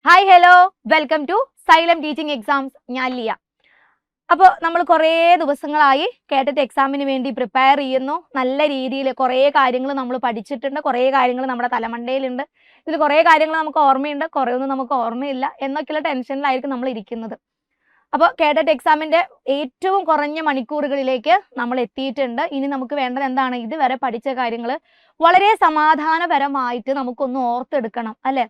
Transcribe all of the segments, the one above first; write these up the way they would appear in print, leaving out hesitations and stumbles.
Hi hello welcome to Xylem teaching exams. ഞാൻ ലിയ. അപ്പോൾ നമ്മൾ കുറേ ദിവസങ്ങളായി കേട്ടിട്ട് എക്സാമിന് വേണ്ടി പ്രിപ്പയർ ചെയ്യുന്നു. നല്ല രീതിയിൽ കുറേ കാര്യങ്ങൾ നമ്മൾ പഠിച്ചിട്ടുണ്ട്, കുറേ കാര്യങ്ങൾ നമ്മുടെ തലമണ്ടയിലുണ്ട്. ഇതിൽ കുറേ കാര്യങ്ങൾ നമുക്ക് ഓർമ്മയുണ്ട്, കുറേ ഒന്നും നമുക്ക് ഓർമ്മയില്ല എന്നൊക്കെയുള്ള ടെൻഷനിലായിരിക്കും നമ്മൾ ഇരിക്കുന്നത്. അപ്പോൾ കേട്ടിട്ട് എക്സാമിൻ്റെ ഏറ്റവും കുറഞ്ഞ മണിക്കൂറുകളിലേക്ക് നമ്മൾ എത്തിയിട്ടുണ്ട്. ഇനി നമുക്ക് വേണ്ടത് എന്താണ്? ഇതുവരെ പഠിച്ച കാര്യങ്ങൾ വളരെ സമാധാനപരമായിട്ട് നമുക്കൊന്ന് ഓർത്തെടുക്കണം, അല്ലേ?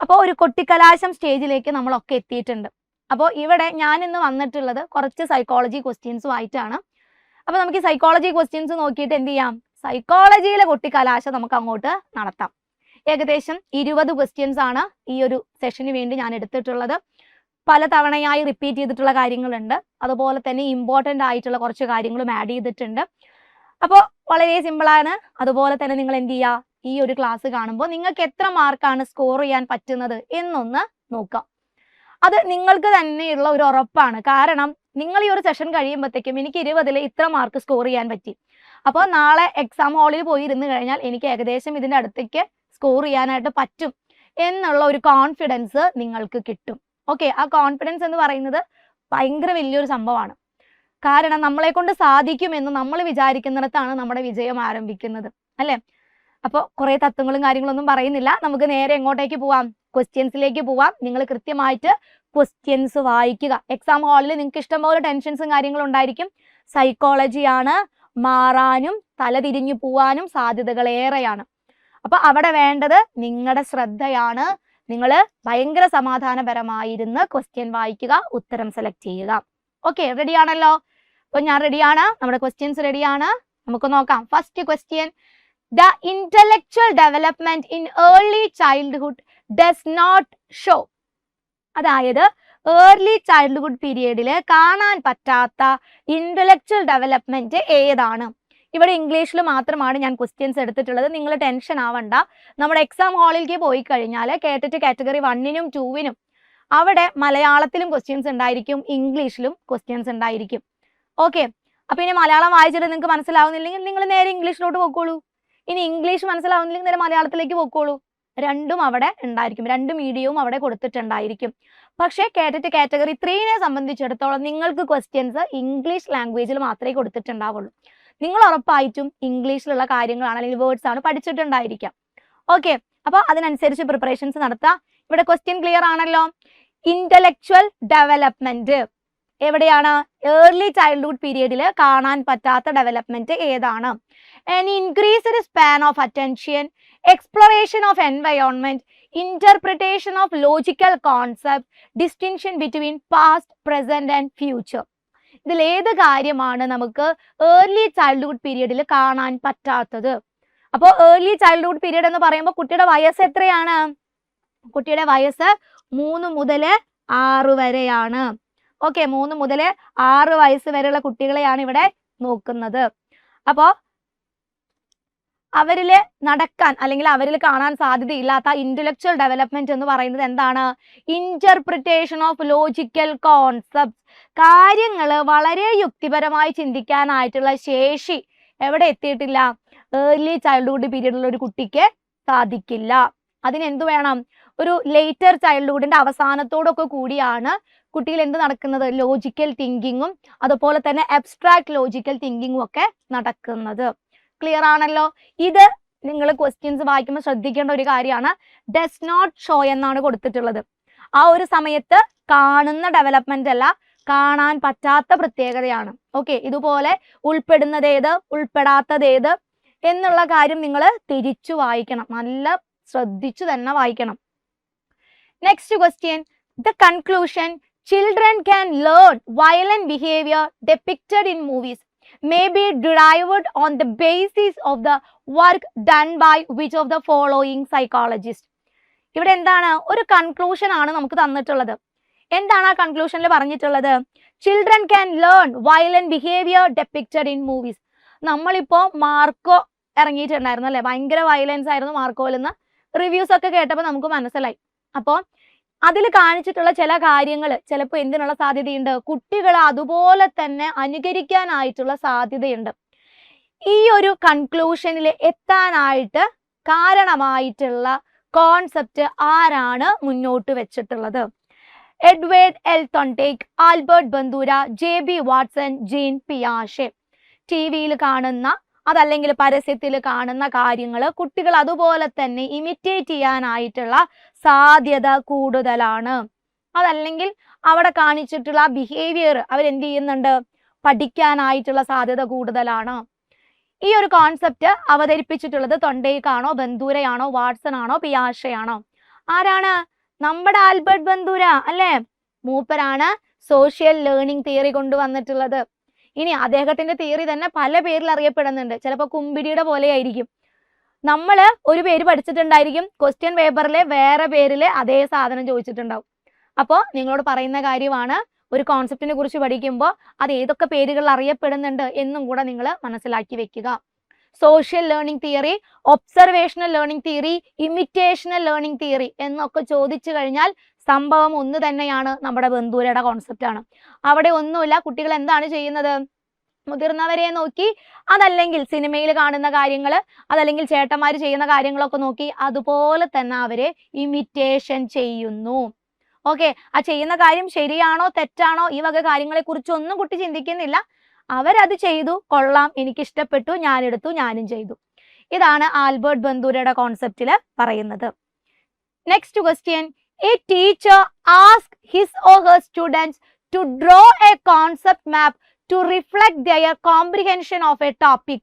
അപ്പോൾ ഒരു കൊട്ടിക്കലാശം സ്റ്റേജിലേക്ക് നമ്മളൊക്കെ എത്തിയിട്ടുണ്ട്. അപ്പോൾ ഇവിടെ ഞാൻ ഇന്ന് വന്നിട്ടുള്ളത് കുറച്ച് സൈക്കോളജി ക്വസ്റ്റ്യൻസുമായിട്ടാണ്. അപ്പോൾ നമുക്ക് ഈ സൈക്കോളജി ക്വസ്റ്റ്യൻസ് നോക്കിയിട്ട് എന്ത് ചെയ്യാം? സൈക്കോളജിയിലെ കൊട്ടിക്കലാശം നമുക്ക് അങ്ങോട്ട് നടത്താം. ഏകദേശം 20 ക്വസ്റ്റ്യൻസ് ആണ് ഈ ഒരു സെഷന് വേണ്ടി ഞാൻ എടുത്തിട്ടുള്ളത്. പല തവണയായി റിപ്പീറ്റ് ചെയ്തിട്ടുള്ള കാര്യങ്ങളുണ്ട്, അതുപോലെ തന്നെ ഇമ്പോർട്ടൻ്റ് ആയിട്ടുള്ള കുറച്ച് കാര്യങ്ങളും ആഡ് ചെയ്തിട്ടുണ്ട്. അപ്പോൾ വളരെ സിമ്പിളാണ്. അതുപോലെ തന്നെ നിങ്ങൾ എന്ത് ചെയ്യുക? ഈ ഒരു ക്ലാസ് കാണുമ്പോൾ നിങ്ങൾക്ക് എത്ര മാർക്കാണ് സ്കോർ ചെയ്യാൻ പറ്റുന്നത് എന്നൊന്ന് നോക്കാം. അത് നിങ്ങൾക്ക് തന്നെയുള്ള ഒരു ഉറപ്പാണ്. കാരണം നിങ്ങൾ ഈ ഒരു സെഷൻ കഴിയുമ്പോഴത്തേക്കും എനിക്ക് 20ൽ ഇത്ര മാർക്ക് സ്കോർ ചെയ്യാൻ പറ്റി. അപ്പോൾ നാളെ എക്സാം ഹാളിൽ പോയി ഇരുന്ന് കഴിഞ്ഞാൽ എനിക്ക് ഏകദേശം ഇതിൻ്റെ അടുത്തേക്ക് സ്കോർ ചെയ്യാനായിട്ട് പറ്റും എന്നുള്ള ഒരു കോൺഫിഡൻസ് നിങ്ങൾക്ക് കിട്ടും. ഓക്കെ, ആ കോൺഫിഡൻസ് എന്ന് പറയുന്നത് ഭയങ്കര വലിയൊരു സംഭവമാണ്. കാരണം നമ്മളെ കൊണ്ട് സാധിക്കുമെന്ന് നമ്മൾ വിചാരിക്കുന്നിടത്താണ് നമ്മുടെ വിജയം ആരംഭിക്കുന്നത്, അല്ലേ? അപ്പോൾ കുറേ തത്വങ്ങളും കാര്യങ്ങളൊന്നും പറയുന്നില്ല, നമുക്ക് നേരെ എങ്ങോട്ടേക്ക് പോവാം? ക്വസ്റ്റ്യൻസിലേക്ക് പോവാം. നിങ്ങൾ കൃത്യമായിട്ട് ക്വസ്റ്റ്യൻസ് വായിക്കുക. എക്സാം ഹാളിൽ നിങ്ങൾക്ക് ഇഷ്ടംപോലെ ടെൻഷൻസും കാര്യങ്ങളും ഉണ്ടായിരിക്കും. സൈക്കോളജിയാണ്, മാറാനും തലതിരിഞ്ഞു പോവാനും സാധ്യതകൾ ഏറെയാണ്. അപ്പോൾ അവിടെ വേണ്ടത് നിങ്ങളുടെ ശ്രദ്ധയാണ്. നിങ്ങൾ ഭയങ്കര സമാധാനപരമായിരുന്ന് ക്വസ്റ്റ്യൻ വായിക്കുക, ഉത്തരം സെലക്ട് ചെയ്യുക. ഓക്കെ, റെഡിയാണല്ലോ? അപ്പോൾ ഞാൻ റെഡിയാണ്, നമ്മുടെ ക്വസ്റ്റ്യൻസ് റെഡിയാണ്. നമുക്ക് നോക്കാം. First question: The intellectual development in early childhood does not show. അതായത് ഏർലി ചൈൽഡ്ഹുഡ് പീരിയഡിൽ കാണാൻ പറ്റാത്ത ഇന്റലക്ച്വൽ ഡെവലപ്മെന്റ് ഏതാണ്? ഇവിടെ ഇംഗ്ലീഷിൽ മാത്രമാണ് ഞാൻ ക്വസ്റ്റ്യൻസ് എടുത്തിട്ടുള്ളത്. നിങ്ങൾ ടെൻഷൻ ആവണ്ട. നമ്മുടെ എക്സാം ഹാളിലേക്ക് പോയി കഴിഞ്ഞാൽ കേട്ടിട്ട് കാറ്റഗറി 1നും 2വിനും അവിടെ മലയാളത്തിലും ക്വസ്റ്റ്യൻസ് ഉണ്ടായിരിക്കും, ഇംഗ്ലീഷിലും ക്വസ്റ്റ്യൻസ് ഉണ്ടായിരിക്കും. ഓക്കെ, അപ്പൊ ഇനി മലയാളം വായിച്ചിട്ട് നിങ്ങൾക്ക് മനസ്സിലാവുന്നില്ലെങ്കിൽ നിങ്ങൾ നേരെ ഇംഗ്ലീഷിലോട്ട് പോയിക്കോളൂ. ഇനി ഇംഗ്ലീഷ് മനസ്സിലാവുന്നില്ലെങ്കിൽ നേരെ മലയാളത്തിലേക്ക് പോയിക്കോളൂ. രണ്ടും അവിടെ ഉണ്ടായിരിക്കും, രണ്ട് മീഡിയവും അവിടെ കൊടുത്തിട്ടുണ്ടായിരിക്കും. പക്ഷേ കേട്ടിട്ട് കാറ്റഗറി 3നെ സംബന്ധിച്ചിടത്തോളം നിങ്ങൾക്ക് ക്വസ്റ്റ്യൻസ് ഇംഗ്ലീഷ് ലാംഗ്വേജിൽ മാത്രമേ കൊടുത്തിട്ടുണ്ടാവുള്ളൂ. നിങ്ങൾ ഉറപ്പായിട്ടും ഇംഗ്ലീഷിലുള്ള കാര്യങ്ങളാണ് അല്ലെങ്കിൽ വേർഡ്സ് ആണ് പഠിച്ചിട്ടുണ്ടായിരിക്കാം. ഓക്കെ, അപ്പോൾ അതിനനുസരിച്ച് പ്രിപ്പറേഷൻസ് നടത്താം. ഇവിടെ ക്വസ്റ്റ്യൻ ക്ലിയർ ആണല്ലോ. ഇന്റലക്ച്വൽ ഡെവലപ്മെന്റ് എവിടെയാണ്? ഏർലി ചൈൽഡ്ഹുഡ് പീരിയഡിൽ കാണാൻ പറ്റാത്ത ഡെവലപ്മെന്റ് ഏതാണ്? An increased span of attention, exploration of environment, interpretation of logical concepts, distinction between past, present and future. ഇതിൽ ഏത് കാര്യമാണ് നമുക്ക് ഏർലി ചൈൽഡ്ഹുഡ് പീരിയഡിൽ കാണാൻ പറ്റാത്തത്? അപ്പോൾ ഏർലി ചൈൽഡ്ഹുഡ് പീരിയഡ് എന്ന് പറയുമ്പോൾ കുട്ടിയുടെ വയസ്സ് എത്രയാണ്? കുട്ടിയുടെ വയസ്സ് 3 മുതൽ 6 വരെയാണ്. ഓക്കെ, 3 മുതൽ 6 വയസ്സ് വരെയുള്ള കുട്ടികളെയാണ് ഇവിടെ നോക്കുന്നത്. അപ്പോൾ അവരിൽ നടക്കാൻ അല്ലെങ്കിൽ അവരിൽ കാണാൻ സാധ്യതയില്ലാത്ത ഇന്റലക്ച്വൽ ഡെവലപ്മെന്റ് എന്ന് പറയുന്നത് എന്താണ്? Interpretation of logical concept. കാര്യങ്ങൾ വളരെ യുക്തിപരമായി ചിന്തിക്കാനായിട്ടുള്ള ശേഷി എവിടെ എത്തിയിട്ടില്ല? ഏർലി ചൈൽഡ്ഹുഡ് പീരീഡിലുള്ള ഒരു കുട്ടിക്ക് സാധിക്കില്ല. അതിനെന്ത് വേണം? ഒരു ലേറ്റർ ചൈൽഡ്ഹുഡിന്റെ അവസാനത്തോടൊക്കെ കൂടിയാണ് കുട്ടിയിൽ എന്ത് നടക്കുന്നത്? ലോജിക്കൽ തിങ്കിങ്ങും അതുപോലെ തന്നെ അബ്സ്ട്രാക്ട് ലോജിക്കൽ തിങ്കിങ്ങും ഒക്കെ നടക്കുന്നത്. ക്ലിയർ ആണല്ലോ? ഇത് നിങ്ങൾ ക്വസ്റ്റ്യൻസ് വായിക്കുമ്പോൾ ശ്രദ്ധിക്കേണ്ട ഒരു കാര്യമാണ്. ഡസ് നോട്ട് ഷോ എന്നാണ് കൊടുത്തിട്ടുള്ളത്. ആ ഒരു സമയത്ത് കാണുന്ന ഡെവലപ്മെന്റ് അല്ല, കാണാൻ പറ്റാത്ത പ്രത്യേകതയാണ്. ഓക്കെ, ഇതുപോലെ ഉൾപ്പെടുന്നത് ഏത്, ഉൾപ്പെടാത്തത് ഏത് എന്നുള്ള കാര്യം നിങ്ങൾ തിരിച്ചു വായിക്കണം, നല്ല ശ്രദ്ധിച്ചു തന്നെ വായിക്കണം. Next question: the conclusion children can learn violent behavior depicted in movies may be derived on the basis of the work done by which of the following psychologists. ഇവിടെ എന്താണ്? ഒരു കൺക്ലൂഷൻ ആണ് നമുക്ക് തന്നിട്ടുള്ളത്. എന്താണ് ആ കൺക്ലൂഷനിൽ പറഞ്ഞിട്ടുള്ളത്? Children can learn violent behaviour depicted in movies. നമ്മളിപ്പോ മാർക്കോ ഇറങ്ങിയിട്ടുണ്ടായിരുന്നു, അല്ലെ? ഭയങ്കര വയലൻസ് ആയിരുന്നു മാർക്കോയിൽ നിന്ന് റിവ്യൂസ് ഒക്കെ കേട്ടപ്പോൾ നമുക്ക് മനസ്സിലായി. അപ്പോൾ അതിൽ കാണിച്ചിട്ടുള്ള ചില കാര്യങ്ങൾ ചിലപ്പോൾ എന്തിനുള്ള സാധ്യതയുണ്ട്? കുട്ടികൾ അതുപോലെ തന്നെ അനുകരിക്കാനായിട്ടുള്ള സാധ്യതയുണ്ട്. ഈ ഒരു കൺക്ലൂഷനിൽ എത്താനായിട്ട് കാരണമായിട്ടുള്ള കോൺസെപ്റ്റ് ആരാണ് മുന്നോട്ട് വെച്ചിട്ടുള്ളത്? Edward L Thorndike, Albert Bandura, JB Watson, Jean പിയാഷെ. TV-യിൽ കാണുന്ന അതല്ലെങ്കിൽ പരസ്യത്തിൽ കാണുന്ന കാര്യങ്ങൾ കുട്ടികൾ അതുപോലെ തന്നെ ഇമിറ്റേറ്റ് ചെയ്യാനായിട്ടുള്ള സാധ്യത കൂടുതലാണ്. അതല്ലെങ്കിൽ അവിടെ കാണിച്ചിട്ടുള്ള ബിഹേവിയർ അവരെന്ത് ചെയ്യുന്നുണ്ട്? പഠിക്കാനായിട്ടുള്ള സാധ്യത കൂടുതലാണ്. ഈ ഒരു കോൺസെപ്റ്റ് അവതരിപ്പിച്ചിട്ടുള്ളത് തൊണ്ടേക്കാണോ, ബന്ദൂരയാണോ, വാട്സൺ ആണോ, പിയാഷെയാണോ? ആരാണ്? നമ്മുടെ ആൽബർട്ട് ബന്ദൂര അല്ലേ? മൂപ്പരാണ് സോഷ്യൽ ലേണിംഗ് തിയറി കൊണ്ടുവന്നിട്ടുള്ളത്. ഇനി അദ്ദേഹത്തിന്റെ തിയറി തന്നെ പല പേരിൽ അറിയപ്പെടുന്നുണ്ട്. ചിലപ്പോൾ കുമ്പിടിയുടെ പോലെ ആയിരിക്കും. നമ്മൾ ഒരു പേര് പഠിച്ചിട്ടുണ്ടായിരിക്കും, ക്വസ്റ്റ്യൻ പേപ്പറിലെ വേറെ പേരില് അതേ സാധനം ചോദിച്ചിട്ടുണ്ടാവും. അപ്പോൾ നിങ്ങളോട് പറയുന്ന കാര്യമാണ്, ഒരു കോൺസെപ്റ്റിനെ കുറിച്ച് പഠിക്കുമ്പോൾ അത് ഏതൊക്കെ പേരുകളിൽ അറിയപ്പെടുന്നുണ്ട് എന്നും കൂടെ നിങ്ങൾ മനസ്സിലാക്കി വെക്കുക. Social learning theory, observational learning theory, imitational learning theory എന്നൊക്കെ ചോദിച്ചു കഴിഞ്ഞാൽ സംഭവം ഒന്ന് തന്നെയാണ്, നമ്മുടെ ബന്ദൂരയുടെ കോൺസെപ്റ്റ് ആണ്. അവിടെ ഒന്നുമില്ല, കുട്ടികൾ എന്താണ് ചെയ്യുന്നത്? മുതിർന്നവരെ നോക്കി, അതല്ലെങ്കിൽ സിനിമയിൽ കാണുന്ന കാര്യങ്ങൾ, അതല്ലെങ്കിൽ ചേട്ടന്മാർ ചെയ്യുന്ന കാര്യങ്ങളൊക്കെ നോക്കി അതുപോലെ തന്നെ അവരെ ഇമിറ്റേഷൻ ചെയ്യുന്നു. ഓക്കെ, ആ ചെയ്യുന്ന കാര്യം ശരിയാണോ തെറ്റാണോ ഈ വക കാര്യങ്ങളെ കുറിച്ചൊന്നും കുട്ടി ചിന്തിക്കുന്നില്ല. അവരത് ചെയ്തു, കൊള്ളാം, എനിക്ക് ഇഷ്ടപ്പെട്ടു, ഞാൻ എടുത്തു, ഞാനും ചെയ്തു. ഇതാണ് ആൽബർട്ട് ബന്ദൂരയുടെ കോൺസെപ്റ്റിൽ പറയുന്നത്. Next question. A teacher asks his or her students to draw a concept map to reflect their comprehension of a topic.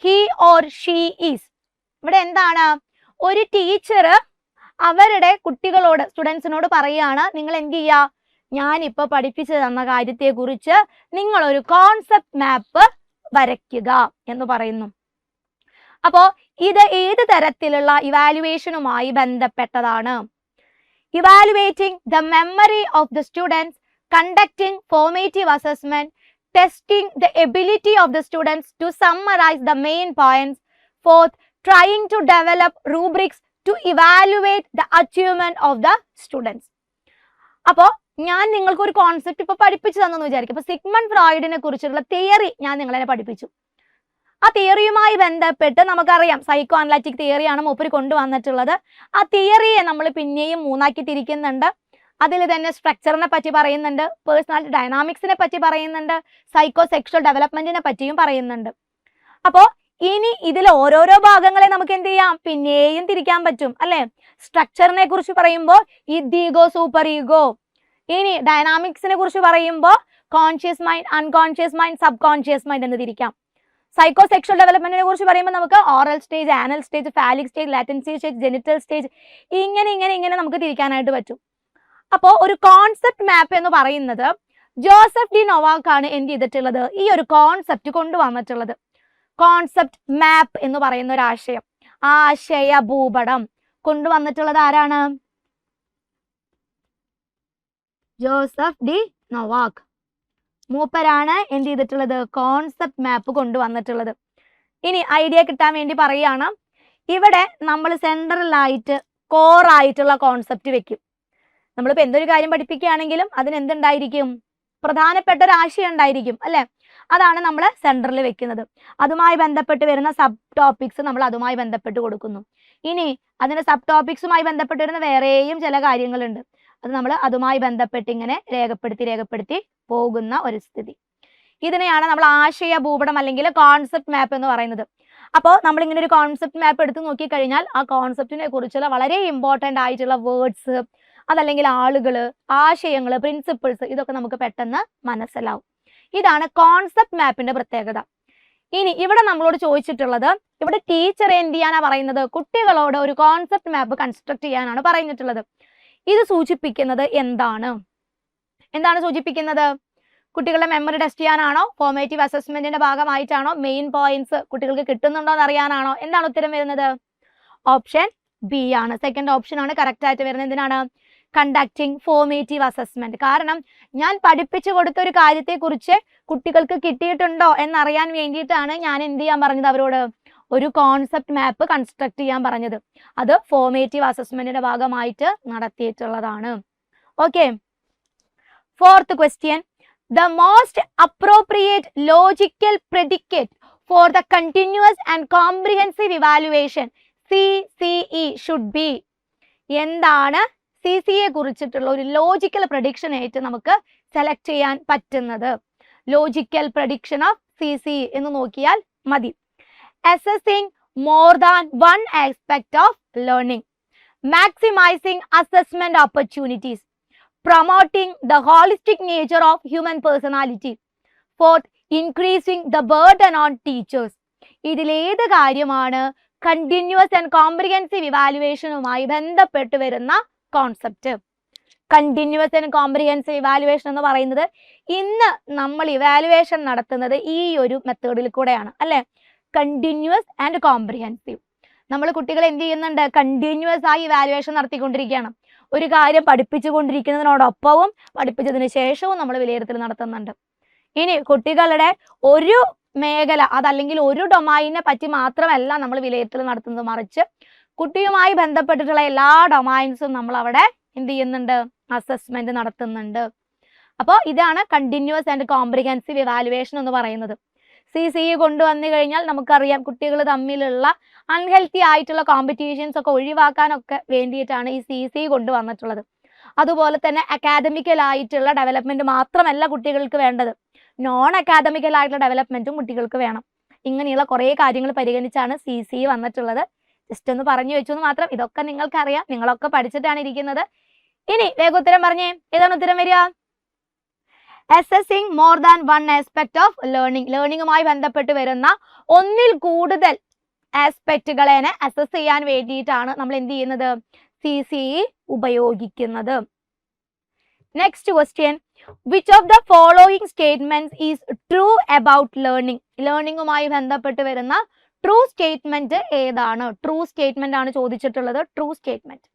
He or she is. ഇവിടെ എന്താണ്? ഒരു ടീച്ചർ അവരുടെ കുട്ടികളോട്, സ്റ്റുഡൻസിനോട് പറയുകയാണ്, നിങ്ങൾ എന്ത് ചെയ്യുക? ഞാനിപ്പോൾ പഠിപ്പിച്ചു തന്ന കാര്യത്തെക്കുറിച്ച് നിങ്ങളൊരു കോൺസെപ്റ്റ് മാപ്പ് വരയ്ക്കുക എന്ന് പറയുന്നു. അപ്പോൾ ഇത് ഏത് തരത്തിലുള്ള ഇവാലുവേഷനുമായി ബന്ധപ്പെട്ടതാണ്? Evaluating the memory of the students, conducting formative assessment, testing the ability of the students to summarize the main points. Fourth, trying to develop rubrics to evaluate the achievement of the students. അപ്പോൾ ഞാൻ നിങ്ങൾക്ക് ഒരു concept ഇപ്പോൾ പഠിപ്പിച്ചു തന്നെന്ന് വിചാരിക്കും. അപ്പോൾ Sigmund ഫ്രോയിഡിനെ കുറിച്ചുള്ള theory ഞാൻ നിങ്ങളെ പഠിപ്പിച്ചു. ആ തിയറിയുമായി ബന്ധപ്പെട്ട് നമുക്കറിയാം, സൈക്കോ അനലറ്റിക് തിയറിയാണ് മൂപ്പര് കൊണ്ടുവന്നിട്ടുള്ളത്. ആ തിയറിയെ നമ്മൾ പിന്നെയും മൂന്നാക്കി തിരിക്കുന്നുണ്ട്. അതിൽ തന്നെ സ്ട്രക്ചറിനെ പറ്റി പറയുന്നുണ്ട്, പേഴ്സണാലിറ്റി ഡൈനാമിക്സിനെ പറ്റി പറയുന്നുണ്ട്, സൈക്കോ സെക്ഷൽ ഡെവലപ്മെന്റിനെ പറ്റിയും പറയുന്നുണ്ട്. അപ്പോൾ ഇനി ഇതിൽ ഓരോരോ ഭാഗങ്ങളെ നമുക്ക് എന്ത് ചെയ്യാം? പിന്നെയും തിരിക്കാൻ പറ്റും അല്ലെ? സ്ട്രക്ചറിനെ കുറിച്ച് പറയുമ്പോൾ ഈഗോ, സൂപ്പർ ഈഗോ. ഇനി ഡൈനാമിക്സിനെ കുറിച്ച് പറയുമ്പോൾ conscious mind, unconscious mind, sub conscious mind എന്ന് തിരിക്കാം. സൈക്കോ സെക്ഷൽ ഡെവലപ്മെന്റിനെ കുറിച്ച് പറയുമ്പോൾ നമുക്ക് oral stage, anal stage, phallic stage, latency stage, genital stage, ഇങ്ങനെ നമുക്ക് തിരിക്കാനായിട്ട് പറ്റും. അപ്പോൾ ഒരു കോൺസെപ്റ്റ് മാപ്പ് എന്ന് പറയുന്നത് ജോസഫ് ഡി നൊവാക്ക് ആണ് എന്ത് ചെയ്തിട്ടുള്ളത്? ഈ ഒരു കോൺസെപ്റ്റ് കൊണ്ടുവന്നിട്ടുള്ളത്. കോൺസെപ്റ്റ് മാപ്പ് എന്ന് പറയുന്ന ഒരു ആശയം, ആശയ ഭൂപടം കൊണ്ടുവന്നിട്ടുള്ളത് ആരാണ്? Joseph D Novak. മൂപ്പരാണ് എന്ത് ചെയ്തിട്ടുള്ളത്? കോൺസെപ്റ്റ് മാപ്പ് കൊണ്ടുവന്നിട്ടുള്ളത്. ഇനി ഐഡിയ കിട്ടാൻ വേണ്ടി പറയുകയാണ്, ഇവിടെ നമ്മൾ സെൻട്രലായിട്ട് കോറായിട്ടുള്ള കോൺസെപ്റ്റ് വെക്കും. നമ്മളിപ്പോൾ എന്തൊരു കാര്യം പഠിപ്പിക്കുകയാണെങ്കിലും അതിന് എന്തുണ്ടായിരിക്കും? പ്രധാനപ്പെട്ട ഒരു ആശയം ഉണ്ടായിരിക്കും അല്ലേ? അതാണ് നമ്മൾ സെൻട്രലിൽ വെക്കുന്നത്. അതുമായി ബന്ധപ്പെട്ട് വരുന്ന സബ് ടോപ്പിക്സ് നമ്മൾ അതുമായി ബന്ധപ്പെട്ട് കൊടുക്കുന്നു. ഇനി അതിന് സബ് ടോപ്പിക്സുമായി ബന്ധപ്പെട്ട് വരുന്ന വേറെയും ചില കാര്യങ്ങളുണ്ട്, അത് നമ്മൾ അതുമായി ബന്ധപ്പെട്ട് ഇങ്ങനെ രേഖപ്പെടുത്തി പോകുന്ന ഒരു സ്ഥിതി. ഇതിനെയാണ് നമ്മൾ ആശയ ഭൂപടം അല്ലെങ്കിൽ കോൺസെപ്റ്റ് മാപ്പ് എന്ന് പറയുന്നത്. അപ്പോൾ നമ്മളിങ്ങനെ ഒരു കോൺസെപ്റ്റ് മാപ്പ് എടുത്ത് നോക്കിക്കഴിഞ്ഞാൽ ആ കോൺസെപ്റ്റിനെ കുറിച്ചുള്ള വളരെ ഇമ്പോർട്ടൻ്റ് ആയിട്ടുള്ള വേർഡ്സ്, അതല്ലെങ്കിൽ ആളുകൾ, ആശയങ്ങൾ, പ്രിൻസിപ്പിൾസ്, ഇതൊക്കെ നമുക്ക് പെട്ടെന്ന് മനസ്സിലാവും. ഇതാണ് കോൺസെപ്റ്റ് മാപ്പിന്റെ പ്രത്യേകത. ഇനി ഇവിടെ നമ്മളോട് ചോദിച്ചിട്ടുള്ളത്, ഇവിടെ ടീച്ചർ എന്ത് ചെയ്യാനാണ് പറയുന്നത്? കുട്ടികളോട് ഒരു കോൺസെപ്റ്റ് മാപ്പ് കൺസ്ട്രക്ട് ചെയ്യാനാണ് പറഞ്ഞിട്ടുള്ളത്. ഇത് സൂചിപ്പിക്കുന്നത് എന്താണ് സൂചിപ്പിക്കുന്നത്? കുട്ടികളുടെ മെമ്മറി ടെസ്റ്റ് ചെയ്യാനാണോ? ഫോർമേറ്റീവ് അസസ്മെന്റിന്റെ ഭാഗമായിട്ടാണോ? മെയിൻ പോയിന്റ്സ് കുട്ടികൾക്ക് കിട്ടുന്നുണ്ടോ എന്ന് അറിയാനാണോ? എന്താണ് ഉത്തരം വരുന്നത്? ഓപ്ഷൻ ബി ആണ്. സെക്കൻഡ് ഓപ്ഷൻ ആണ് കറക്റ്റ് ആയിട്ട് വരുന്നത്. എന്തിനാണ്? Conducting formative assessment. കാരണം ഞാൻ പഠിപ്പിച്ചു കൊടുത്ത ഒരു കാര്യത്തെക്കുറിച്ച് കുട്ടികൾക്ക് കിട്ടിയിട്ടുണ്ടോ എന്നറിയാൻ വേണ്ടിയിട്ടാണ് ഞാൻ എന്ത് ചെയ്യാൻ പറഞ്ഞത്? അവരോട് ഒരു കോൺസെപ്റ്റ് മാപ്പ് കൺസ്ട്രക്ട് ചെയ്യാൻ പറഞ്ഞത്. അത് ഫോർമേറ്റീവ് അസസ്മെന്റിന്റെ ഭാഗമായിട്ട് നടത്തിയിട്ടുള്ളതാണ്. Okay, fourth question. The most appropriate logical predicate for the continuous and comprehensive evaluation CCE should be. എന്താണ് CCയെ കുറിച്ചിട്ടുള്ള ഒരു ലോജിക്കൽ പ്രഡിക്ഷൻ ആയിട്ട് നമുക്ക് സെലക്ട് ചെയ്യാൻ പറ്റുന്നത്? ലോജിക്കൽ പ്രഡിക്ഷൻ ഓഫ് CC എന്ന് നോക്കിയാൽ മതി. Assessing more than one aspect of learning, maximising assessment opportunities, promoting the holistic nature of human personality. Fourth, increasing the burden on teachers. ഇതിലേത് കാര്യമാണ് കണ്ടിന്യൂസ് ആൻഡ് കോംപ്രിഹെൻസീവ് ഇവാലുവേഷനുമായി ബന്ധപ്പെട്ട് വരുന്ന concept? Continuous and comprehensive evaluation എന്ന് പറയുന്നത് ഇന്ന് നമ്മൾ evaluation നടത്തുന്നത് ഈ ഒരു മെത്തേഡിൽ കൂടെയാണ് അല്ലെ? Continuous and comprehensive. നമ്മൾ കുട്ടികളെ എന്ത് ചെയ്യുന്നുണ്ട്? കണ്ടിന്യൂസ് ആയി ഇവാലുവേഷൻ നടത്തിക്കൊണ്ടിരിക്കുകയാണ്. ഒരു കാര്യം പഠിപ്പിച്ചുകൊണ്ടിരിക്കുന്നതിനോടൊപ്പവും പഠിപ്പിച്ചതിന് ശേഷവും നമ്മൾ വിലയിരുത്തൽ നടത്തുന്നുണ്ട്. ഇനി കുട്ടികളുടെ ഒരു മേഖല അതല്ലെങ്കിൽ ഒരു ഡൊമൈനെ പറ്റി മാത്രമല്ല നമ്മൾ വിലയിരുത്തൽ നടത്തുന്നത്, മറിച്ച് കുട്ടിയുമായി ബന്ധപ്പെട്ടിട്ടുള്ള എല്ലാ ഡൊമൈൻസും നമ്മൾ അവിടെ എന്ത് ചെയ്യുന്നുണ്ട്? അസസ്മെന്റ് നടത്തുന്നുണ്ട്. അപ്പോൾ ഇതാണ് കണ്ടിന്യൂസ് ആൻഡ് കോംപ്രിഹെൻസീവ് ഇവാലുവേഷൻ എന്ന് പറയുന്നത്. CCE കൊണ്ടുവന്നു കഴിഞ്ഞാൽ നമുക്കറിയാം കുട്ടികൾ തമ്മിലുള്ള അൺഹെൽത്തി ആയിട്ടുള്ള കോമ്പറ്റീഷൻസ് ഒക്കെ ഒഴിവാക്കാനൊക്കെ വേണ്ടിയിട്ടാണ് ഈ CCE കൊണ്ടുവന്നിട്ടുള്ളത്. അതുപോലെ തന്നെ അക്കാദമിക്കൽ ആയിട്ടുള്ള ഡെവലപ്മെന്റ് മാത്രമല്ല കുട്ടികൾക്ക് വേണ്ടത്, നോൺ അക്കാദമിക്കൽ ആയിട്ടുള്ള ഡെവലപ്മെന്റും കുട്ടികൾക്ക് വേണം. ഇങ്ങനെയുള്ള കുറേ കാര്യങ്ങൾ പരിഗണിച്ചാണ് CCE വന്നിട്ടുള്ളത്. ജസ്റ്റ് ഒന്ന് പറഞ്ഞു വെച്ചു എന്ന് മാത്രം. ഇതൊക്കെ നിങ്ങൾക്കറിയാം, നിങ്ങളൊക്കെ പഠിച്ചിട്ടാണ് ഇരിക്കുന്നത്. ഇനി വേഗം ഉത്തരം പറഞ്ഞേ, ഏതാണ് ഉത്തരം വരിക? Assessing more than one aspect of learning. ലേണിംഗുമായി ബന്ധപ്പെട്ട് വരുന്ന ഒന്നിൽ കൂടുതൽ ആസ്പെക്റ്റുകളെ അസസ് ചെയ്യാൻ വേണ്ടിയിട്ടാണ് നമ്മൾ എന്ത് ചെയ്യുന്നത്? CCE ഉപയോഗിക്കുന്നത്. Next question, which of the following statements is true about learning? ലേണിംഗുമായി ബന്ധപ്പെട്ട് വരുന്ന ട്രൂ സ്റ്റേറ്റ്മെന്റ് ഏതാണ്? ട്രൂ സ്റ്റേറ്റ്മെന്റ് ആണ് ചോദിച്ചിട്ടുള്ളത്. True statement.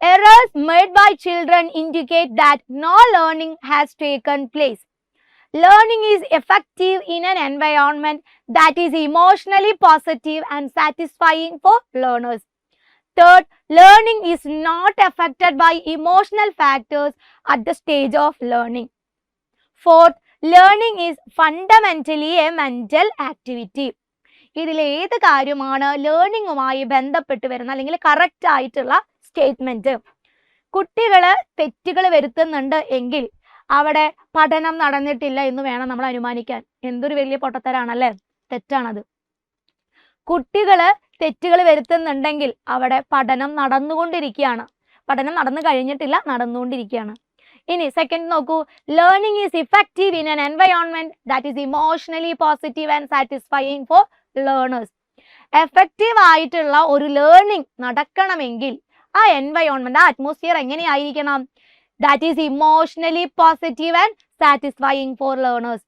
Errors made by children indicate that no learning has taken place. Learning is effective in an environment that is emotionally positive and satisfying for learners. Third, learning is not affected by emotional factors at the stage of learning. Fourth, learning is fundamentally a mental activity. ഇതിലേത് കാര്യമാണ് ലേണിംഗുമായി ബന്ധപ്പെട്ട് വരുന്ന അല്ലെങ്കിൽ correct ആയിട്ടുള്ള statement? കുട്ടികള് തെറ്റുകൾ വരുത്തുന്നുണ്ട് എങ്കിൽ അവിടെ പഠനം നടന്നിട്ടില്ല എന്ന് വേണം നമ്മൾ അനുമാനിക്കാൻ. എന്തൊരു വലിയ പൊട്ടത്തരാണല്ലേ, തെറ്റാണത്. കുട്ടികള് തെറ്റുകൾ വരുത്തുന്നുണ്ടെങ്കിൽ അവിടെ പഠനം നടന്നുകൊണ്ടിരിക്കുകയാണ്. പഠനം നടന്നു കഴിഞ്ഞിട്ടില്ല, നടന്നുകൊണ്ടിരിക്കുകയാണ്. ഇനി സെക്കൻഡ് നോക്കൂ, learning is effective in an environment that is emotionally positive and satisfying for learners. Effective ആയിട്ടുള്ള ഒരു ലേണിംഗ് നടക്കണമെങ്കിൽ ആ എൻവയോൺമെന്റ്, ആ അറ്റ്മോസ്ഫിയർ എങ്ങനെയായിരിക്കണം? That is emotionally positive and satisfying for learners.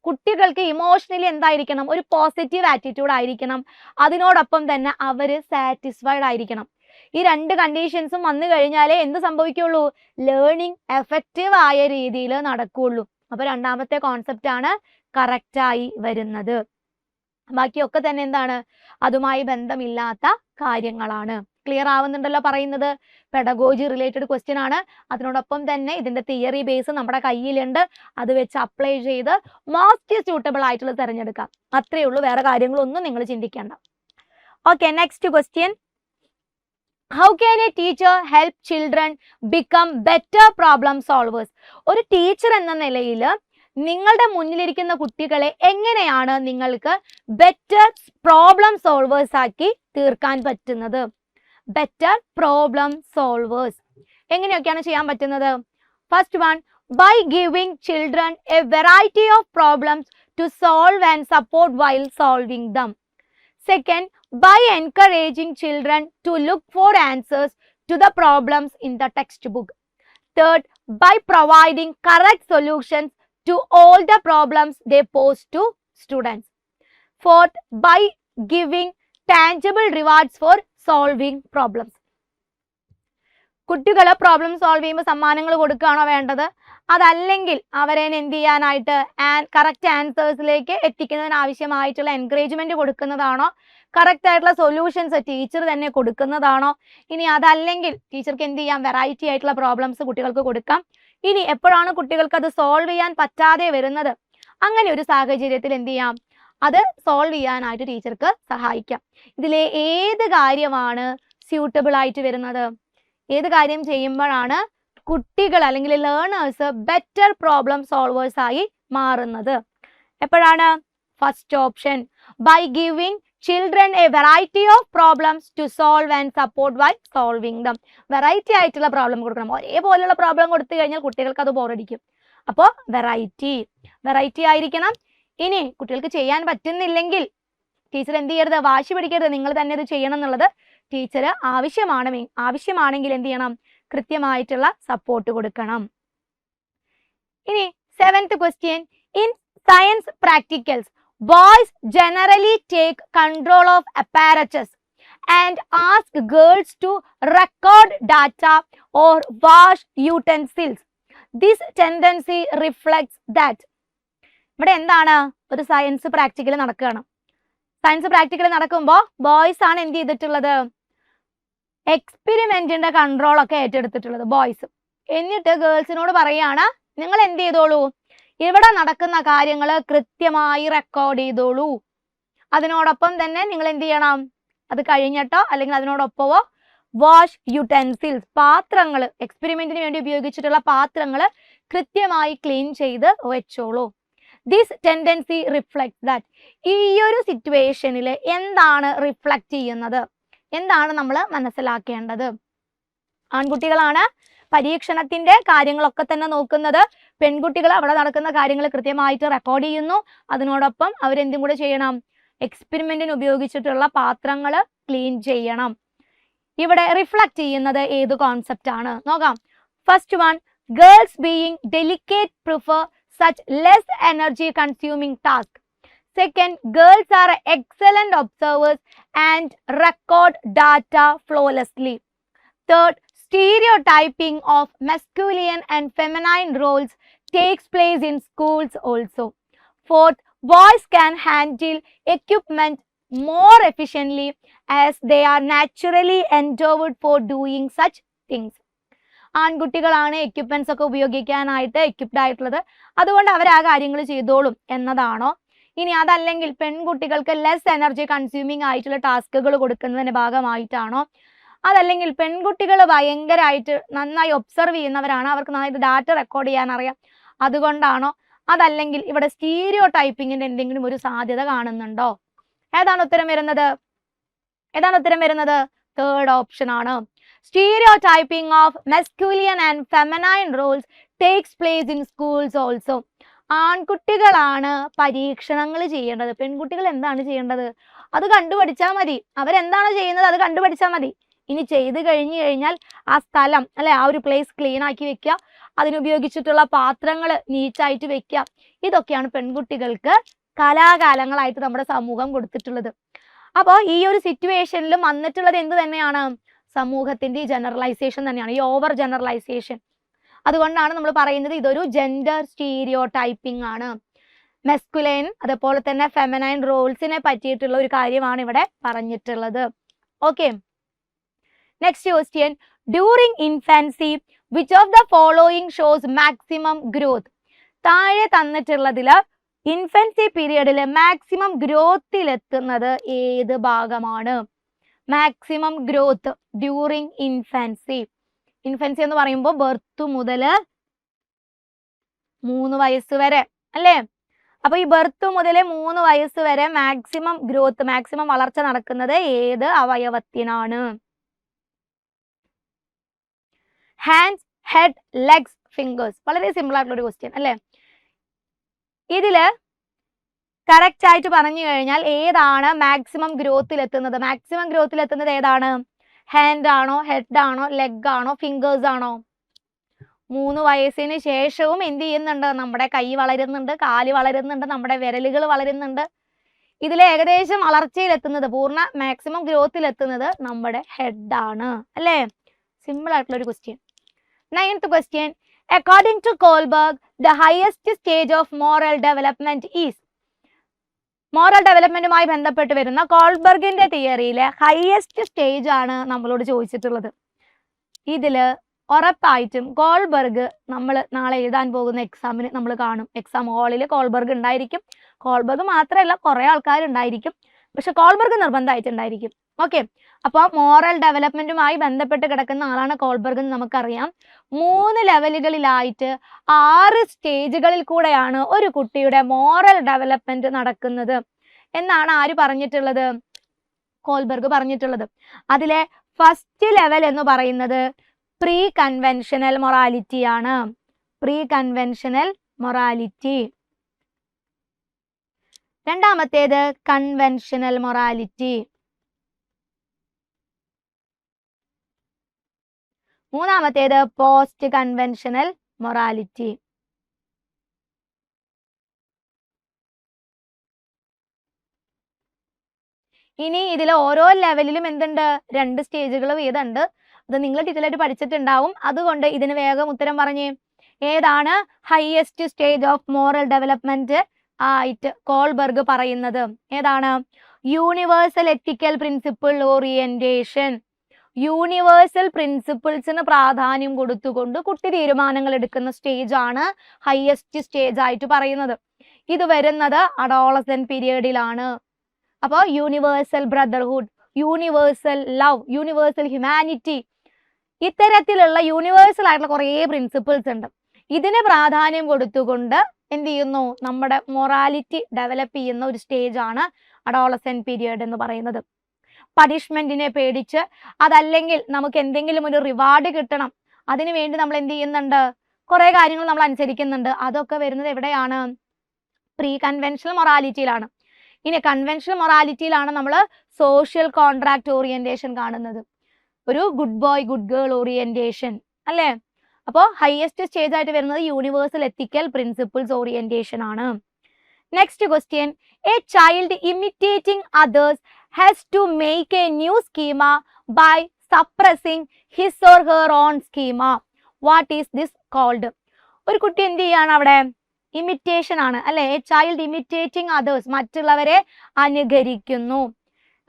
കുട്ടികൾക്ക് ഇമോഷണലി എന്തായിരിക്കണം? ഒരു പോസിറ്റീവ് ആറ്റിറ്റ്യൂഡ് ആയിരിക്കണം. അതിനോടൊപ്പം തന്നെ അവര് സാറ്റിസ്ഫൈഡ് ആയിരിക്കണം. ഈ രണ്ട് കണ്ടീഷൻസും വന്നു കഴിഞ്ഞാലേ എന്ത് സംഭവിക്കുള്ളൂ? ലേണിംഗ് എഫക്റ്റീവ് ആയ രീതിയിൽ നടക്കുള്ളൂ. അപ്പൊ രണ്ടാമത്തെ കോൺസെപ്റ്റ് ആണ് കറക്റ്റായി വരുന്നത്. ബാക്കിയൊക്കെ തന്നെ എന്താണ്? അതുമായി ബന്ധമില്ലാത്ത കാര്യങ്ങളാണ്. ക്ലിയർ ആവുന്നുണ്ടല്ലോ പറയുന്നത്? പെഡഗോജി റിലേറ്റഡ് ക്വസ്റ്റ്യൻ ആണ്. അതിനോടൊപ്പം തന്നെ ഇതിന്റെ തിയറി ബേസ് നമ്മുടെ കയ്യിലുണ്ട്. അത് വെച്ച് അപ്ലൈ ചെയ്ത് മോസ്റ്റ് സ്യൂട്ടബിൾ ആയിട്ടുള്ള തിരഞ്ഞെടുക്കാം. അത്രയേ ഉള്ളൂ, വേറെ കാര്യങ്ങളൊന്നും നിങ്ങൾ ചിന്തിക്കേണ്ട. Okay, next question. How can A teacher help children become better problem solvers? ഒരു ടീച്ചർ എന്ന നിലയിൽ നിങ്ങളുടെ മുന്നിലിരിക്കുന്ന കുട്ടികളെ എങ്ങനെയാണ് നിങ്ങൾക്ക് ബെറ്റർ പ്രോബ്ലം സോൾവേഴ്സ് ആക്കി തീർക്കാൻ പറ്റുന്നത്? ബെറ്റർ പ്രോബ്ലം സോൾവേഴ്സ് എങ്ങനെയൊക്കെയാണ് ചെയ്യാൻ പറ്റുന്നത്? First one, by giving children a variety of problems to solve and support while solving them. Second, by encouraging children to look for answers to the problems in the textbook. Third, by providing correct solutions to all the problems they pose to students. Fourth, by giving tangible rewards for solving problems. കുട്ടികൾ problem solve ചെയ്യുമ്പോൾ സമ്മാനങ്ങൾ കൊടുക്കുകയാണോ വേണ്ടത്? അതല്ലെങ്കിൽ അവരെ എന്ത് ചെയ്യാനായിട്ട് correct ആൻസേഴ്സിലേക്ക് എത്തിക്കുന്നതിന് ആവശ്യമായിട്ടുള്ള എൻകറേജ്മെന്റ് കൊടുക്കുന്നതാണോ? കറക്റ്റ് ആയിട്ടുള്ള സൊല്യൂഷൻസ് ടീച്ചർ തന്നെ കൊടുക്കുന്നതാണോ? ഇനി അതല്ലെങ്കിൽ ടീച്ചർക്ക് എന്ത് ചെയ്യാം? വെറൈറ്റി ആയിട്ടുള്ള പ്രോബ്ലംസ് കുട്ടികൾക്ക് കൊടുക്കാം. ഇനി എപ്പോഴാണ് കുട്ടികൾക്ക് അത് സോൾവ് ചെയ്യാൻ പറ്റാതെ വരുന്നത്? അങ്ങനെ ഒരു സാഹചര്യത്തിൽ എന്ത് ചെയ്യാം? അത് സോൾവ് ചെയ്യാനായിട്ട് ടീച്ചർക്ക് സഹായിക്കാം. ഇതിലെ ഏത് കാര്യമാണ് സ്യൂട്ടബിൾ ആയിട്ട് വരുന്നത്? ഏത് കാര്യം ചെയ്യുമ്പോഴാണ് കുട്ടികൾ അല്ലെങ്കിൽ ലേണേഴ്സ് ബെറ്റർ പ്രോബ്ലം സോൾവേഴ്സ് ആയി മാറുന്നത്? എപ്പോഴാണ്? First option, by giving children a variety of problems to solve and support while solving them. Variety ആയിട്ടുള്ള പ്രോബ്ലം കൊടുക്കണം. ഒരേപോലെയുള്ള പ്രോബ്ലം കൊടുത്തു കഴിഞ്ഞാൽ കുട്ടികൾക്ക് അത് ബോറടിക്കും. അപ്പോൾ വെറൈറ്റി ആയിരിക്കണം. ഇനി കുട്ടികൾക്ക് ചെയ്യാൻ പറ്റുന്നില്ലെങ്കിൽ ടീച്ചർ എന്ത് ചെയ്യരുത്? വാശി പിടിക്കരുത്, നിങ്ങൾ തന്നെ ഇത് ചെയ്യണം എന്നുള്ളത്. ടീച്ചർ ആവശ്യമാണെങ്കിൽ എന്ത് ചെയ്യണം? കൃത്യമായിട്ടുള്ള സപ്പോർട്ട് കൊടുക്കണം. ഇനി 7th question, in science practicals boys generally take control of apparatus and ask girls to record data or wash utensils. This tendency reflects that. ഇവിടെ എന്താണ്? ഒരു സയൻസ് പ്രാക്ടിക്കൽ നടക്കുകയാണ്. സയൻസ് പ്രാക്ടിക്കൽ നടക്കുമ്പോൾ ബോയ്സ് ആണ് എന്ത് ചെയ്തിട്ടുള്ളത്? എക്സ്പെരിമെന്റിന്റെ കൺട്രോൾ ഒക്കെ ഏറ്റെടുത്തിട്ടുള്ളത് ബോയ്സ്. എന്നിട്ട് ഗേൾസിനോട് പറയാണ്, നിങ്ങൾ എന്ത് ചെയ്തോളൂ, ഇവിടെ നടക്കുന്ന കാര്യങ്ങൾ കൃത്യമായി റെക്കോർഡ് ചെയ്തോളൂ. അതിനോടൊപ്പം തന്നെ നിങ്ങൾ എന്ത് ചെയ്യണം? അത് കഴിഞ്ഞിട്ടോ അല്ലെങ്കിൽ അതിനോടൊപ്പമോ വാഷ് യുടെൻസിൽസ്, പാത്രങ്ങൾ, എക്സ്പെരിമെന്റിന് വേണ്ടി ഉപയോഗിച്ചിട്ടുള്ള പാത്രങ്ങൾ കൃത്യമായി ക്ലീൻ ചെയ്ത് വെച്ചോളൂ. This tendency reflect that. ഈ ഒരു സിറ്റുവേഷനിൽ എന്താണ് റിഫ്ലക്ട് ചെയ്യുന്നത്? എന്താണ് നമ്മൾ മനസ്സിലാക്കേണ്ടത്? ആൺകുട്ടികളാണ് പരീക്ഷണത്തിന്റെ കാര്യങ്ങളൊക്കെ തന്നെ നോക്കുന്നത്. പെൺകുട്ടികൾ അവിടെ നടക്കുന്ന കാര്യങ്ങൾ കൃത്യമായിട്ട് റെക്കോർഡ് ചെയ്യുന്നു. അതിനോടൊപ്പം അവരെന്തും കൂടെ ചെയ്യണം? എക്സ്പെരിമെന്റിന് ഉപയോഗിച്ചിട്ടുള്ള പാത്രങ്ങൾ ക്ലീൻ ചെയ്യണം. ഇവിടെ റിഫ്ലക്ട് ചെയ്യുന്നത് ഏത് കോൺസെപ്റ്റ് ആണ്? നോക്കാം. First one, girls being delicate prefer such less energy consuming task. Second, girls are excellent observers and record data flawlessly. Third, stereotyping of masculine and feminine roles takes place in schools also. Fourth, boys can handle equipment more efficiently as they are naturally endowed for doing such things. ആൺകുട്ടികളാണ് equipments ഒക്കെ ഉപയോഗിക്കാനായിട്ട് equipped ആയിട്ടുള്ളത്, അതുകൊണ്ട് അവർ ആ കാര്യങ്ങൾ ചെയ്തോളും എന്നതാണോ? ഇനി അതല്ലെങ്കിൽ പെൺകുട്ടികൾക്ക് ലെസ് എനർജി കൺസ്യൂമിങ് ആയിട്ടുള്ള ടാസ്കുകൾ കൊടുക്കുന്നതിന്റെ ഭാഗമായിട്ടാണോ? അതല്ലെങ്കിൽ പെൺകുട്ടികൾ ഭയങ്കരമായിട്ട് നന്നായി ഒബ്സർവ് ചെയ്യുന്നവരാണ്, അവർക്ക് നന്നായിട്ട് ഡാറ്റ റെക്കോർഡ് ചെയ്യാൻ അറിയാം, അതുകൊണ്ടാണോ? അതല്ലെങ്കിൽ ഇവിടെ സ്റ്റീരിയോ ടൈപ്പിങ്ങിന്റെ എന്തെങ്കിലും ഒരു സാധ്യത കാണുന്നുണ്ടോ? ഏതാണ് ഉത്തരം വരുന്നത്? തേർഡ് ഓപ്ഷൻ ആണ്. Stereotyping of masculine and feminine roles takes place in schools also. ആൺകുട്ടികളാണ് പരീക്ഷണങ്ങൾ ചെയ്യേണ്ടത്, പെൺകുട്ടികൾ എന്താണ് ചെയ്യേണ്ടത്? അത് കണ്ടുപഠിച്ചാൽ മതി. അവരെന്താണ് ചെയ്യുന്നത് അത് കണ്ടുപഠിച്ചാൽ മതി. ഇനി ചെയ്ത് കഴിഞ്ഞാൽ ആ സ്ഥലം അല്ലെ, ആ ഒരു പ്ലേസ് ക്ലീൻ ആക്കി വെക്കുക, അതിനുപയോഗിച്ചിട്ടുള്ള പാത്രങ്ങൾ നീറ്റായിട്ട് വെക്കുക. ഇതൊക്കെയാണ് പെൺകുട്ടികൾക്ക് കലാകാലങ്ങളായിട്ട് നമ്മുടെ സമൂഹം കൊടുത്തിട്ടുള്ളത്. അപ്പോൾ ഈ ഒരു സിറ്റുവേഷനിൽ വന്നിട്ടുള്ളത് എന്ത് തന്നെയാണ്? സമൂഹത്തിന്റെ ജനറലൈസേഷൻ തന്നെയാണ്, ഈ ഓവർ ജനറലൈസേഷൻ. അതുകൊണ്ടാണ് നമ്മൾ പറയുന്നത് ഇതൊരു ജെൻഡർ സ്റ്റീരിയോ ടൈപ്പിംഗ് ആണ്. മെസ്കുലൈൻ അതുപോലെ തന്നെ ഫെമിനൈൻ റോൾസിനെ പറ്റിയിട്ടുള്ള ഒരു കാര്യമാണ് ഇവിടെ പറഞ്ഞിട്ടുള്ളത്. Okay, next question. During infancy which of the following shows maximum growth? താഴെ തന്നിട്ടുള്ളതിൽ ഇൻഫൻസി പീരിയഡിൽ മാക്സിമം ഗ്രോത്തിലെത്തുന്നത് ഏത് ഭാഗമാണ്? Maximum growth during infancy. Infancy എന്ന് പറയുമ്പോൾ ബർത്ത് മുതൽ 3 വയസ്സ് വരെ അല്ലേ? അപ്പൊ ഈ ബർത്ത് മുതൽ 3 വയസ്സ് വരെ മാക്സിമം ഗ്രോത്ത്, മാക്സിമം വളർച്ച നടക്കുന്നത് ഏത് അവയവത്തിനാണ്? Hands, head, legs, fingers. വളരെ സിമ്പിൾ ആയിട്ടുള്ള ഒരു ക്വസ്റ്റ്യൻ അല്ലേ? ഇതില് കറക്റ്റ് ആയിട്ട് പറഞ്ഞു കഴിഞ്ഞാൽ ഏതാണ് മാക്സിമം ഗ്രോത്തിലെത്തുന്നത്? മാക്സിമം ഗ്രോത്തിലെത്തുന്നത് ഏതാണ്? ഹാൻഡ് ആണോ, ഹെഡ് ആണോ, ലെഗ് ആണോ, ഫിംഗേഴ്സ് ആണോ? 3 വയസ്സിന് ശേഷവും എന്ത് ചെയ്യുന്നുണ്ട്? നമ്മുടെ കൈ വളരുന്നുണ്ട്, കാല് വളരുന്നുണ്ട്, നമ്മുടെ വിരലുകൾ വളരുന്നുണ്ട്. ഇതിൽ ഏകദേശം വളർച്ചയിലെത്തുന്നത്, പൂർണ്ണ മാക്സിമം ഗ്രോത്തിലെത്തുന്നത് നമ്മുടെ ഹെഡ് ആണ് അല്ലേ? സിമ്പിൾ ആയിട്ടുള്ള ഒരു question. 9th question. According to Kohlberg, the highest stage of moral development is. Moral ഡെവലപ്മെന്റുമായി ബന്ധപ്പെട്ട് വരുന്ന കോൾബർഗിന്റെ തിയറിയിലെ ഹയസ്റ്റ് സ്റ്റേജ് ആണ് നമ്മളോട് ചോദിച്ചിട്ടുള്ളത്. ഇതില് ഉറപ്പായിട്ടും കോൾബർഗ് നമ്മൾ നാളെ എഴുതാൻ പോകുന്ന എക്സാമിന് നമ്മൾ കാണും. എക്സാം ഹാളിൽ കോൾബർഗ് ഉണ്ടായിരിക്കും. കോൾബർഗ് മാത്രമല്ല, കുറെ ആൾക്കാരുണ്ടായിരിക്കും. പക്ഷെ കോൾബർഗ് നിർബന്ധമായിട്ടുണ്ടായിരിക്കും. ഓക്കെ, അപ്പോൾ മോറൽ ഡെവലപ്മെന്റുമായി ബന്ധപ്പെട്ട് കിടക്കുന്ന ആളാണ് കോൾബർഗ് എന്ന് നമുക്കറിയാം. 3 ലെവലുകളിലായിട്ട് 6 സ്റ്റേജുകളിൽ കൂടെയാണ് ഒരു കുട്ടിയുടെ മോറൽ ഡെവലപ്മെന്റ് നടക്കുന്നത് എന്നാണ് ആര് പറഞ്ഞിട്ടുള്ളത്? കോൾബർഗ് പറഞ്ഞിട്ടുള്ളത്. അതിലെ ഫസ്റ്റ് ലെവൽ എന്ന് പറയുന്നത് പ്രീ കൺവെൻഷണൽ മൊറാലിറ്റി ആണ്. Pre conventional morality. രണ്ടാമത്തേത് കൺവെൻഷണൽ മൊറാലിറ്റി. മൂന്നാമത്തേത് പോസ്റ്റ് കൺവെൻഷണൽ മൊറാലിറ്റി. ഇനി ഇതിൽ ഓരോ ലെവലിലും എന്തുണ്ട്? 2 സ്റ്റേജുകൾ വീതമുണ്ട്. അത് നിങ്ങൾ ഡീറ്റെയിൽ ആയിട്ട് പഠിച്ചിട്ടുണ്ടാവും. അതുകൊണ്ട് ഇതിന് വേഗം ഉത്തരം പറഞ്ഞേ. ഏതാണ് highest stage of moral development ആയിട്ട് കോൾബർഗ് പറയുന്നത്? ഏതാണ്? യൂണിവേഴ്സൽ എത്തിക്കൽ പ്രിൻസിപ്പിൾ ഓറിയന്റേഷൻ. യൂണിവേഴ്സൽ പ്രിൻസിപ്പിൾസിന് പ്രാധാന്യം കൊടുത്തുകൊണ്ട് കുട്ടി തീരുമാനങ്ങൾ എടുക്കുന്ന സ്റ്റേജ് ആണ് ഹയസ്റ്റ് സ്റ്റേജ് ആയിട്ട് പറയുന്നത്. ഇത് വരുന്നത് അഡോളസെന്റ് പീരിയഡിലാണ്. അപ്പോൾ universal brotherhood, universal love, universal humanity, ഇത്തരത്തിലുള്ള യൂണിവേഴ്സൽ ആയിട്ടുള്ള കുറേ പ്രിൻസിപ്പിൾസ് ഉണ്ട്. ഇതിന് പ്രാധാന്യം കൊടുത്തുകൊണ്ട് എന്ത് ചെയ്യുന്നു? നമ്മുടെ മൊറാലിറ്റി ഡെവലപ്പ് ചെയ്യുന്ന ഒരു സ്റ്റേജ് ആണ് അഡോളസെന്റ് പീരിയഡ് എന്ന് പറയുന്നത്. പണിഷ്മെന്റിനെ പേടിച്ച്, അതല്ലെങ്കിൽ നമുക്ക് എന്തെങ്കിലും ഒരു റിവാർഡ് കിട്ടണം, അതിനു വേണ്ടി നമ്മൾ എന്ത് ചെയ്യുന്നുണ്ട്? കുറെ കാര്യങ്ങൾ നമ്മൾ അനുസരിക്കുന്നുണ്ട്. അതൊക്കെ വരുന്നത് എവിടെയാണ്? പ്രീ കൺവെൻഷണൽ മൊറാലിറ്റിയിലാണ്. ഇനി കൺവെൻഷണൽ മൊറാലിറ്റിയിലാണ് നമ്മൾ സോഷ്യൽ കോൺട്രാക്ട് ഓറിയന്റേഷൻ കാണുന്നത്. ഒരു good boy good girl orientation അല്ലേ? അപ്പോൾ ഹയസ്റ്റ് സ്റ്റേജ് ആയിട്ട് വരുന്നത് യൂണിവേഴ്സൽ എത്തിക്കൽ പ്രിൻസിപ്പിൾസ് ഓറിയന്റേഷൻ ആണ്. Next question, a child imitating others has to make a new schema by suppressing his or her own schema. What is this called? ഒരു കുട്ടി എന്ത് ചെയ്യാണ് അവിടെ? ഇമിറ്റേഷൻ ആണ് അല്ലെ? എ ചൈൽഡ് ഇമിറ്റേറ്റിംഗ് അതേഴ്സ്, മറ്റുള്ളവരെ അനുകരിക്കുന്നു.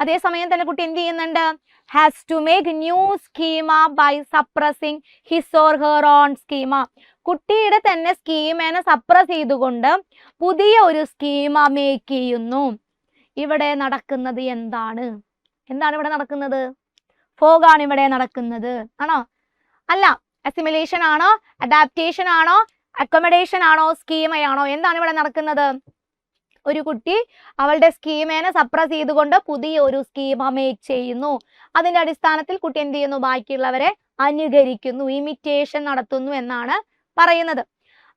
അതേസമയം തന്നെ കുട്ടി എന്ത് ചെയ്യുന്നുണ്ട്? has to make new schema by suppressing his or her own schema. കുട്ടിയുടെ തന്നെ സ്കീമേനെ സപ്രസ് ചെയ്തുകൊണ്ട് പുതിയ ഒരു സ്കീമ മേക്ക് ചെയ്യുന്നു. ഇവിടെ നടക്കുന്നത് എന്താണ്? എന്താണ് ഇവിടെ നടക്കുന്നത്? ഫോഗാണ് ഇവിടെ നടക്കുന്നത് ആണോ? അല്ല. അസിമിലേഷൻ ആണോ? അഡാപ്റ്റേഷൻ ആണോ? അക്കോമഡേഷൻ ആണോ? സ്കീമയാണോ? എന്താണ് ഇവിടെ നടക്കുന്നത്? ഒരു കുട്ടി അവളുടെ സ്കീമേനെ സപ്രസ് ചെയ്തുകൊണ്ട് പുതിയ ഒരു സ്കീമ മേക്ക് ചെയ്യുന്നു. അതിന്റെ അടിസ്ഥാനത്തിൽ കുട്ടി എന്ത് ചെയ്യുന്നു? ബാക്കിയുള്ളവരെ അനുകരിക്കുന്നു, ഇമിറ്റേഷൻ നടത്തുന്നു എന്നാണ് പറയുന്നത്.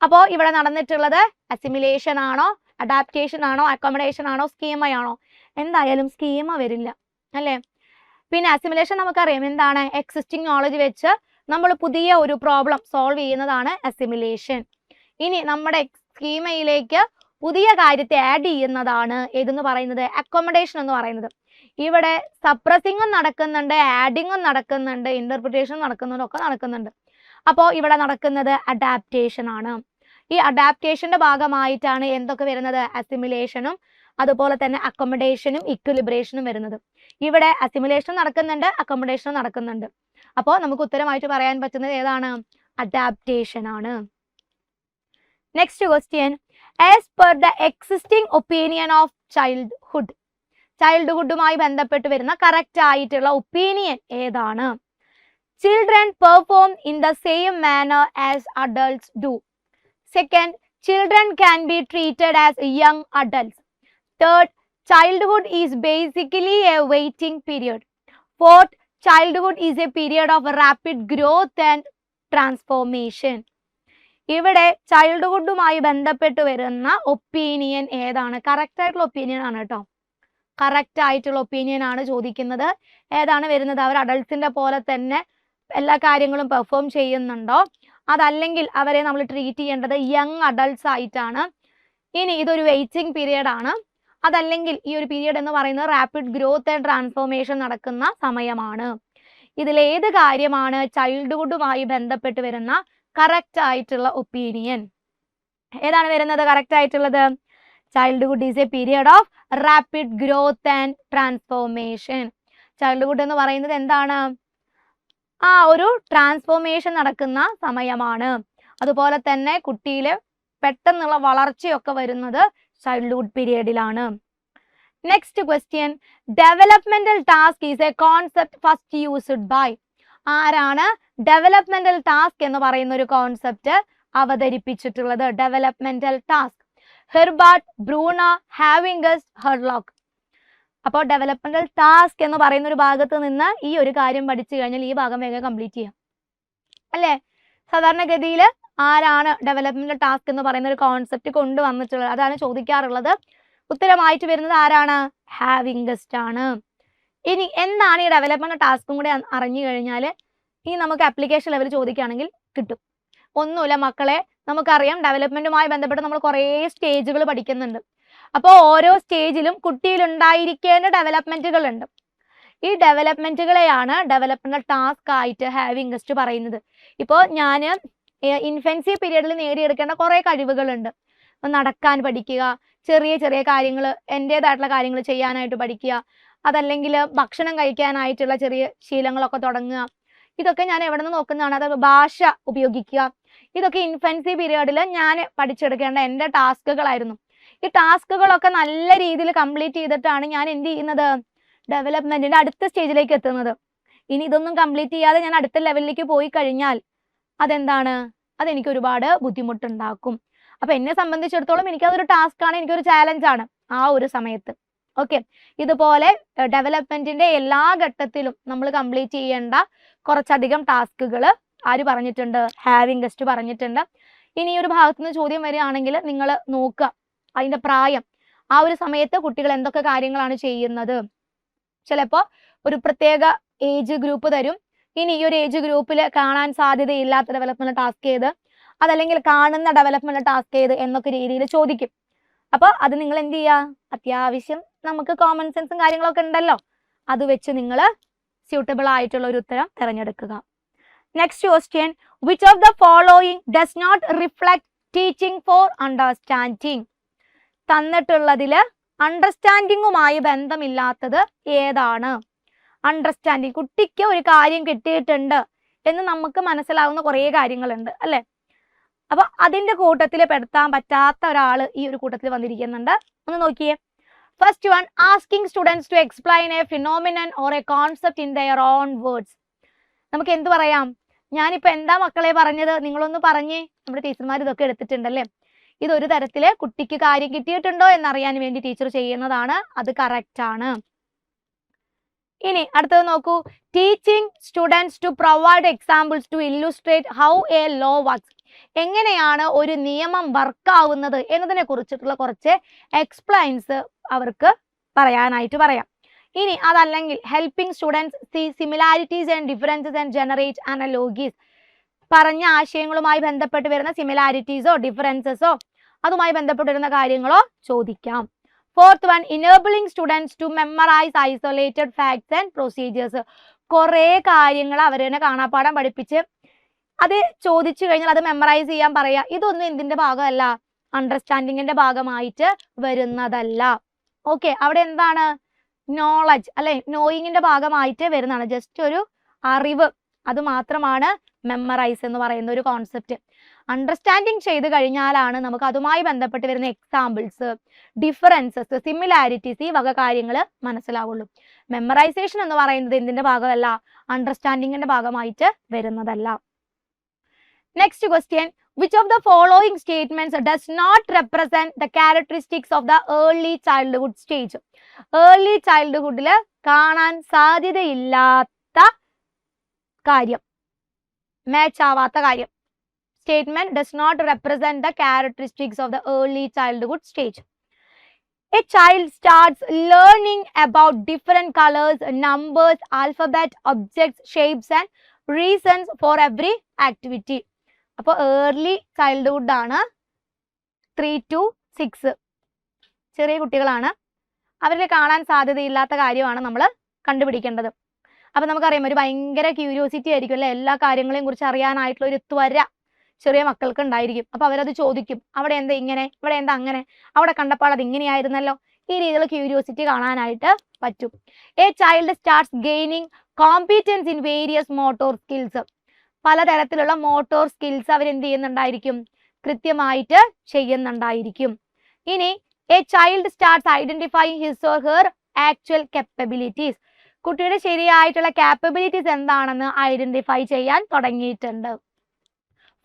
അപ്പോൾ ഇവിടെ നടന്നിട്ടുള്ളത് അസിമിലേഷൻ ആണോ, അഡാപ്റ്റേഷൻ ആണോ, അക്കോമഡേഷൻ ആണോ, സ്കീമയാണോ? എന്തായാലും സ്കീമ വരില്ല അല്ലേ? പിന്നെ അസിമിലേഷൻ നമുക്കറിയാം എന്താണ്? എക്സിസ്റ്റിംഗ് നോളജ് വെച്ച് നമ്മൾ പുതിയ ഒരു പ്രോബ്ലം സോൾവ് ചെയ്യുന്നതാണ് അസിമിലേഷൻ. ഇനി നമ്മുടെ സ്കീമയിലേക്ക് പുതിയ കാര്യത്തെ ആഡ് ചെയ്യുന്നതാണ് ഏതെന്ന് പറയുന്നത്? അക്കോമഡേഷൻ എന്ന് പറയുന്നത്. ഇവിടെ സപ്രസിങ്ങും നടക്കുന്നുണ്ട്, ആഡിങ്ങും നടക്കുന്നുണ്ട്, ഇന്റർപ്രിറ്റേഷൻ നടക്കുന്നുണ്ട്, ഒക്കെ നടക്കുന്നുണ്ട്. അപ്പോൾ ഇവിടെ നടക്കുന്നത് അഡാപ്റ്റേഷൻ ആണ്. ഈ അഡാപ്റ്റേഷന്റെ ഭാഗമായിട്ടാണ് എന്തൊക്കെ വരുന്നത്? അസിമിലേഷനും അതുപോലെ തന്നെ അക്കോമഡേഷനും ഇക്വിലിബ്രേഷനും വരുന്നത്. ഇവിടെ അസിമിലേഷൻ നടക്കുന്നുണ്ട്, അക്കോമഡേഷനും നടക്കുന്നുണ്ട്. അപ്പോൾ നമുക്ക് ഉത്തരമായിട്ട് പറയാൻ പറ്റുന്നത് ഏതാണ്? അഡാപ്റ്റേഷൻ ആണ്. Next question, as per the existing opinion of childhood, ചൈൽഡ്ഹുഡുമായി ബന്ധപ്പെട്ട് വരുന്ന കറക്റ്റ് ആയിട്ടുള്ള ഒപ്പീനിയൻ ഏതാണ്? Children perform in the same manner as adults do. Second, children can be treated as young adults. Third, childhood is basically a waiting period. Fourth, childhood is a period of rapid growth and transformation. ഇവിടെ ചൈൽഡ്ഹുഡുമായി ബന്ധപ്പെട്ട് വരുന്ന opinion ഏതാണ്? Correct ആയിട്ടുള്ള opinion ആണ് കേട്ടോ. Correct ആയിട്ടുള്ള opinion ആണ് ചോദിക്കുന്നത്. ഏതാണ് വരുന്നത്? അവർ അഡൾട്ട്സിന്റെ പോലെ തന്നെ എല്ലാ കാര്യങ്ങളും പെർഫോം ചെയ്യുന്നുണ്ടോ? അതല്ലെങ്കിൽ അവരെ നമ്മൾ ട്രീറ്റ് ചെയ്യേണ്ടത് യങ് അഡൾട്ട്സ് ആയിട്ടാണ്. ഇനി ഇതൊരു വെയിറ്റിംഗ് പീരിയഡ് ആണ്. അതല്ലെങ്കിൽ ഈ ഒരു പീരിയഡ് എന്ന് പറയുന്നത് റാപ്പിഡ് ഗ്രോത്ത് ആൻഡ് ട്രാൻസ്ഫോർമേഷൻ നടക്കുന്ന സമയമാണ്. ഇതിലേത് കാര്യമാണ് ചൈൽഡ്ഹുഡുമായി ബന്ധപ്പെട്ട് വരുന്ന കറക്റ്റ് ആയിട്ടുള്ള ഒപ്പീനിയൻ? ഏതാണ് വരുന്നത് കറക്റ്റ് ആയിട്ടുള്ളത്? Childhood is A period of rapid growth and transformation. Childhood എന്ന് പറയുന്നത് എന്താണ്? ഒരു ട്രാൻസ്ഫോർമേഷൻ നടക്കുന്ന സമയമാണ്. അതുപോലെ തന്നെ കുട്ടിയിലെ പെട്ടെന്നുള്ള വളർച്ചയൊക്കെ വരുന്നത് ചൈൽഡ്ഹുഡ് പീരിയഡിലാണ്. Next question, developmental task is a concept first used by. ആരാണ് ഡെവലപ്മെന്റൽ ടാസ്ക് എന്ന് പറയുന്ന ഒരു കോൺസെപ്റ്റ് അവതരിപ്പിച്ചിട്ടുള്ളത്? ഡെവലപ്മെന്റൽ ടാസ്ക് ഹെർബർട്ട് ബ്രൂണ ഹാവിംഗസ് ഹെർലോക്ക്. അപ്പോൾ ഡെവലപ്മെന്റൽ ടാസ്ക് എന്ന് പറയുന്ന ഒരു ഭാഗത്ത് നിന്ന് ഈ ഒരു കാര്യം പഠിച്ചു കഴിഞ്ഞാൽ ഈ ഭാഗം വേഗം കംപ്ലീറ്റ് ചെയ്യാം അല്ലേ? സാധാരണഗതിയിൽ ആരാണ് ഡെവലപ്മെന്റൽ ടാസ്ക് എന്ന് പറയുന്ന ഒരു കോൺസെപ്റ്റ് കൊണ്ടുവന്നിട്ടുള്ളത്? അതാണ് ചോദിക്കാറുള്ളത്. ഉത്തരമായിട്ട് വരുന്നത് ആരാണ്? ഹാവിംഗസ്റ്റ് ആണ്. ഇനി എന്താണ് ഈ ഡെവലപ്മെന്റ് ടാസ്കും കൂടെ അറിഞ്ഞു കഴിഞ്ഞാൽ ഇനി നമുക്ക് ആപ്ലിക്കേഷൻ ലെവൽ ചോദിക്കുകയാണെങ്കിൽ കിട്ടും. ഒന്നുമില്ല മക്കളെ, നമുക്കറിയാം ഡെവലപ്മെന്റുമായി ബന്ധപ്പെട്ട് നമ്മൾ കുറേ സ്റ്റേജുകൾ പഠിക്കുന്നുണ്ട്. അപ്പോൾ ഓരോ സ്റ്റേജിലും കുട്ടിയിൽ ഉണ്ടായിരിക്കേണ്ട ഡെവലപ്മെന്റുകൾ ഉണ്ട്. ഈ ഡെവലപ്മെന്റുകളെയാണ് ഡെവലപ്മെന്റൽ ടാസ്ക് ആയിട്ട് ഹാവിംഗസ്റ്റ് പറയുന്നത്. ഇപ്പോൾ ഞാൻ ഇൻഫൻസി പീരീഡിൽ നേടിയെടുക്കേണ്ട കുറേ കഴിവുകളുണ്ട്. നടക്കാൻ പഠിക്കുക, ചെറിയ ചെറിയ കാര്യങ്ങൾ എൻ്റേതായിട്ടുള്ള കാര്യങ്ങൾ ചെയ്യാനായിട്ട് പഠിക്കുക, അതല്ലെങ്കിൽ ഭക്ഷണം കഴിക്കാനായിട്ടുള്ള ചെറിയ ശീലങ്ങളൊക്കെ തുടങ്ങുക. ഇതൊക്കെ ഞാൻ എവിടെ നിന്ന് നോക്കുന്നതാണ്? അത് ഭാഷ ഉപയോഗിക്കുക. ഇതൊക്കെ ഇൻഫൻസി പീരീഡിൽ ഞാൻ പഠിച്ചെടുക്കേണ്ട എൻ്റെ ടാസ്കുകളായിരുന്നു. ഈ ടാസ്കുകളൊക്കെ നല്ല രീതിയിൽ കംപ്ലീറ്റ് ചെയ്തിട്ടാണ് ഞാൻ എന്ത് ചെയ്യുന്നത്? ഡെവലപ്മെന്റിന്റെ അടുത്ത സ്റ്റേജിലേക്ക് എത്തുന്നത്. ഇനി ഇതൊന്നും കംപ്ലീറ്റ് ചെയ്യാതെ ഞാൻ അടുത്ത ലെവലിലേക്ക് പോയി കഴിഞ്ഞാൽ അതെന്താണ്? അതെനിക്ക് ഒരുപാട് ബുദ്ധിമുട്ടുണ്ടാക്കും. അപ്പൊ എന്നെ സംബന്ധിച്ചിടത്തോളം എനിക്കതൊരു ടാസ്ക് ആണ്, എനിക്കൊരു ചാലഞ്ച് ആണ് ആ ഒരു സമയത്ത്. ഓക്കെ, ഇതുപോലെ ഡെവലപ്മെന്റിന്റെ എല്ലാ ഘട്ടത്തിലും നമ്മൾ കംപ്ലീറ്റ് ചെയ്യേണ്ട കുറച്ചധികം ടാസ്കുകൾ ആര് പറഞ്ഞിട്ടുണ്ട്? ഹാവിംഗസ്റ്റ് പറഞ്ഞിട്ടുണ്ട്. ഇനി ഈ ഒരു ഭാഗത്തു നിന്ന് ചോദ്യം വരികയാണെങ്കിൽ നിങ്ങൾ നോക്കുക അതിന്റെ പ്രായം, ആ ഒരു സമയത്ത് കുട്ടികൾ എന്തൊക്കെ കാര്യങ്ങളാണ് ചെയ്യുന്നത്. ചിലപ്പോൾ ഒരു പ്രത്യേക ഏജ് ഗ്രൂപ്പ് തരും. ഇനി ഈ ഒരു ഏജ് ഗ്രൂപ്പിൽ കാണാൻ സാധ്യതയില്ലാത്ത ഡെവലപ്മെന്റ് ടാസ്ക് ചെയ്ത്, അതല്ലെങ്കിൽ കാണുന്ന ഡെവലപ്മെന്റ് ടാസ്ക് ചെയ്ത് എന്നൊക്കെ രീതിയിൽ ചോദിക്കും. അപ്പോൾ അത് നിങ്ങൾ എന്ത് ചെയ്യുക? അത്യാവശ്യം നമുക്ക് കോമൺ സെൻസും കാര്യങ്ങളൊക്കെ ഉണ്ടല്ലോ, അത് വെച്ച് നിങ്ങൾ സ്യൂട്ടബിൾ ആയിട്ടുള്ള ഒരു ഉത്തരം തിരഞ്ഞെടുക്കുക. Next question, which of the following does not reflect teaching for understanding? തന്നിട്ടുള്ളതിൽ അണ്ടർസ്റ്റാൻഡിങ്ങുമായി ബന്ധമില്ലാത്തത് ഏതാണ്? അണ്ടർസ്റ്റാൻഡിങ്, കുട്ടിക്ക് ഒരു കാര്യം കിട്ടിയിട്ടുണ്ട് എന്ന് നമുക്ക് മനസ്സിലാവുന്ന കുറേ കാര്യങ്ങളുണ്ട് അല്ലെ? അപ്പൊ അതിന്റെ കൂട്ടത്തിൽ പെടുത്താൻ പറ്റാത്ത ഒരാൾ ഈ ഒരു കൂട്ടത്തിൽ വന്നിരിക്കുന്നുണ്ട്. ഒന്ന് നോക്കിയേ. First one, asking students to explain a phenomenon or a concept in their own words. നമുക്ക് എന്ത് പറയാം? ഞാനിപ്പോ എന്താ മക്കളെ പറഞ്ഞത്? നിങ്ങളൊന്ന് പറഞ്ഞേ. നമ്മുടെ ടീച്ചർമാർ ഇതൊക്കെ എടുത്തിട്ടുണ്ടല്ലേ. ഇതൊരു തരത്തില് കുട്ടിക്ക് കാര്യം കിട്ടിയിട്ടുണ്ടോ എന്നറിയാൻ വേണ്ടി ടീച്ചർ ചെയ്യുന്നതാണ്. അത് കറക്റ്റ് ആണ്. ഇനി അടുത്തത് നോക്കൂ. Teaching students to provide examples to illustrate how a law works. എങ്ങനെയാണ് ഒരു നിയമം വർക്ക് ആവുന്നത് എന്നതിനെ കുറിച്ചിട്ടുള്ള കുറച്ച് എക്സ്പ്ലെയിൻസ് അവർക്ക് പറയാനായിട്ട് പറയാം. ഇനി അതല്ലെങ്കിൽ helping students see similarities and differences and generate analogies. പറഞ്ഞ ആശയങ്ങളുമായി ബന്ധപ്പെട്ട് വരുന്ന സിമിലാരിറ്റീസോ ഡിഫറൻസസോ അതുമായി ബന്ധപ്പെട്ട് വരുന്ന കാര്യങ്ങളോ ചോദിക്കാം. Fourth one, enabling students to memorise isolated facts and procedures. കുറേ കാര്യങ്ങൾ അവരെന്നെ കാണാപ്പാഠം പഠിപ്പിച്ച് അത് ചോദിച്ചു കഴിഞ്ഞാൽ അത് മെമ്മറൈസ് ചെയ്യാൻ പറയാ. ഇതൊന്നും എന്തിന്റെ ഭാഗമല്ല? അണ്ടർസ്റ്റാൻഡിങ്ങിന്റെ ഭാഗമായിട്ട് വരുന്നതല്ല. ഓക്കെ, അവിടെ എന്താണ്? നോളജ് അല്ലെ, നോയിങ്ങിന്റെ ഭാഗമായിട്ട് വരുന്നതാണ്. ജസ്റ്റ് ഒരു അറിവ്, അത് മാത്രമാണ് മെമ്മറൈസ് എന്ന് പറയുന്ന ഒരു കോൺസെപ്റ്റ്. അണ്ടർസ്റ്റാൻഡിങ് ചെയ്ത് കഴിഞ്ഞാലാണ് നമുക്ക് അതുമായി ബന്ധപ്പെട്ട് വരുന്ന എക്സാമ്പിൾസ്, ഡിഫറൻസസ്, സിമിലാരിറ്റീസ്, ഈ വക കാര്യങ്ങൾ മനസ്സിലാവുള്ളൂ. മെമ്മറൈസേഷൻ എന്ന് പറയുന്നത് എന്തിന്റെ ഭാഗമല്ല? അണ്ടർസ്റ്റാൻഡിങ്ങിന്റെ ഭാഗമായിട്ട് വരുന്നതല്ല. Next question, which of the following statements does not represent the characteristics of the early childhood stage? early childhoodൽ കാണാൻ സാധ്യതയില്ലാത്ത കാര്യം, മാച്ച് ആവാത്ത കാര്യം. statement does not represent the characteristics of the early childhood stage. A child starts learning about different colors, numbers, alphabet, objects, shapes and reasons for every activity. അപ്പോൾ early childhood ആണ് 3 to 6, ചെറിയ കുട്ടികളാണ്. അവരിൽ കാണാൻ സാധ്യതയില്ലാത്ത കാര്യമാണ് നമ്മൾ കണ്ടുപിടിക്കേണ്ടത്. അപ്പം നമുക്കറിയാം ഒരു ഭയങ്കര ക്യൂരിയോസിറ്റി ആയിരിക്കും അല്ലെ, എല്ലാ കാര്യങ്ങളെയും കുറിച്ച് അറിയാനായിട്ടുള്ള ഒരു ത്വര ചെറിയ മക്കൾക്ക് ഉണ്ടായിരിക്കും. അപ്പോൾ അവരത് ചോദിക്കും, അവിടെ എന്താ ഇങ്ങനെ, ഇവിടെ എന്താ അങ്ങനെ, അവിടെ കണ്ടപ്പോൾ അത് ഇങ്ങനെയായിരുന്നല്ലോ. ഈ രീതിയിലുള്ള ക്യൂരിയോസിറ്റി കാണാനായിട്ട് പറ്റും. A child starts gaining competence in various motor skills. പലതരത്തിലുള്ള മോട്ടോർ സ്കിൽസ് അവരെന്ത് ചെയ്യുന്നുണ്ടായിരിക്കും? കൃത്യമായിട്ട് ചെയ്യുന്നുണ്ടായിരിക്കും. ഇനി A child starts identifying his or her actual capabilities. കുട്ടിയുടെ ശരിയായിട്ടുള്ള capabilities എന്താണെന്ന് ഐഡന്റിഫൈ ചെയ്യാൻ തുടങ്ങിയിട്ടുണ്ട്.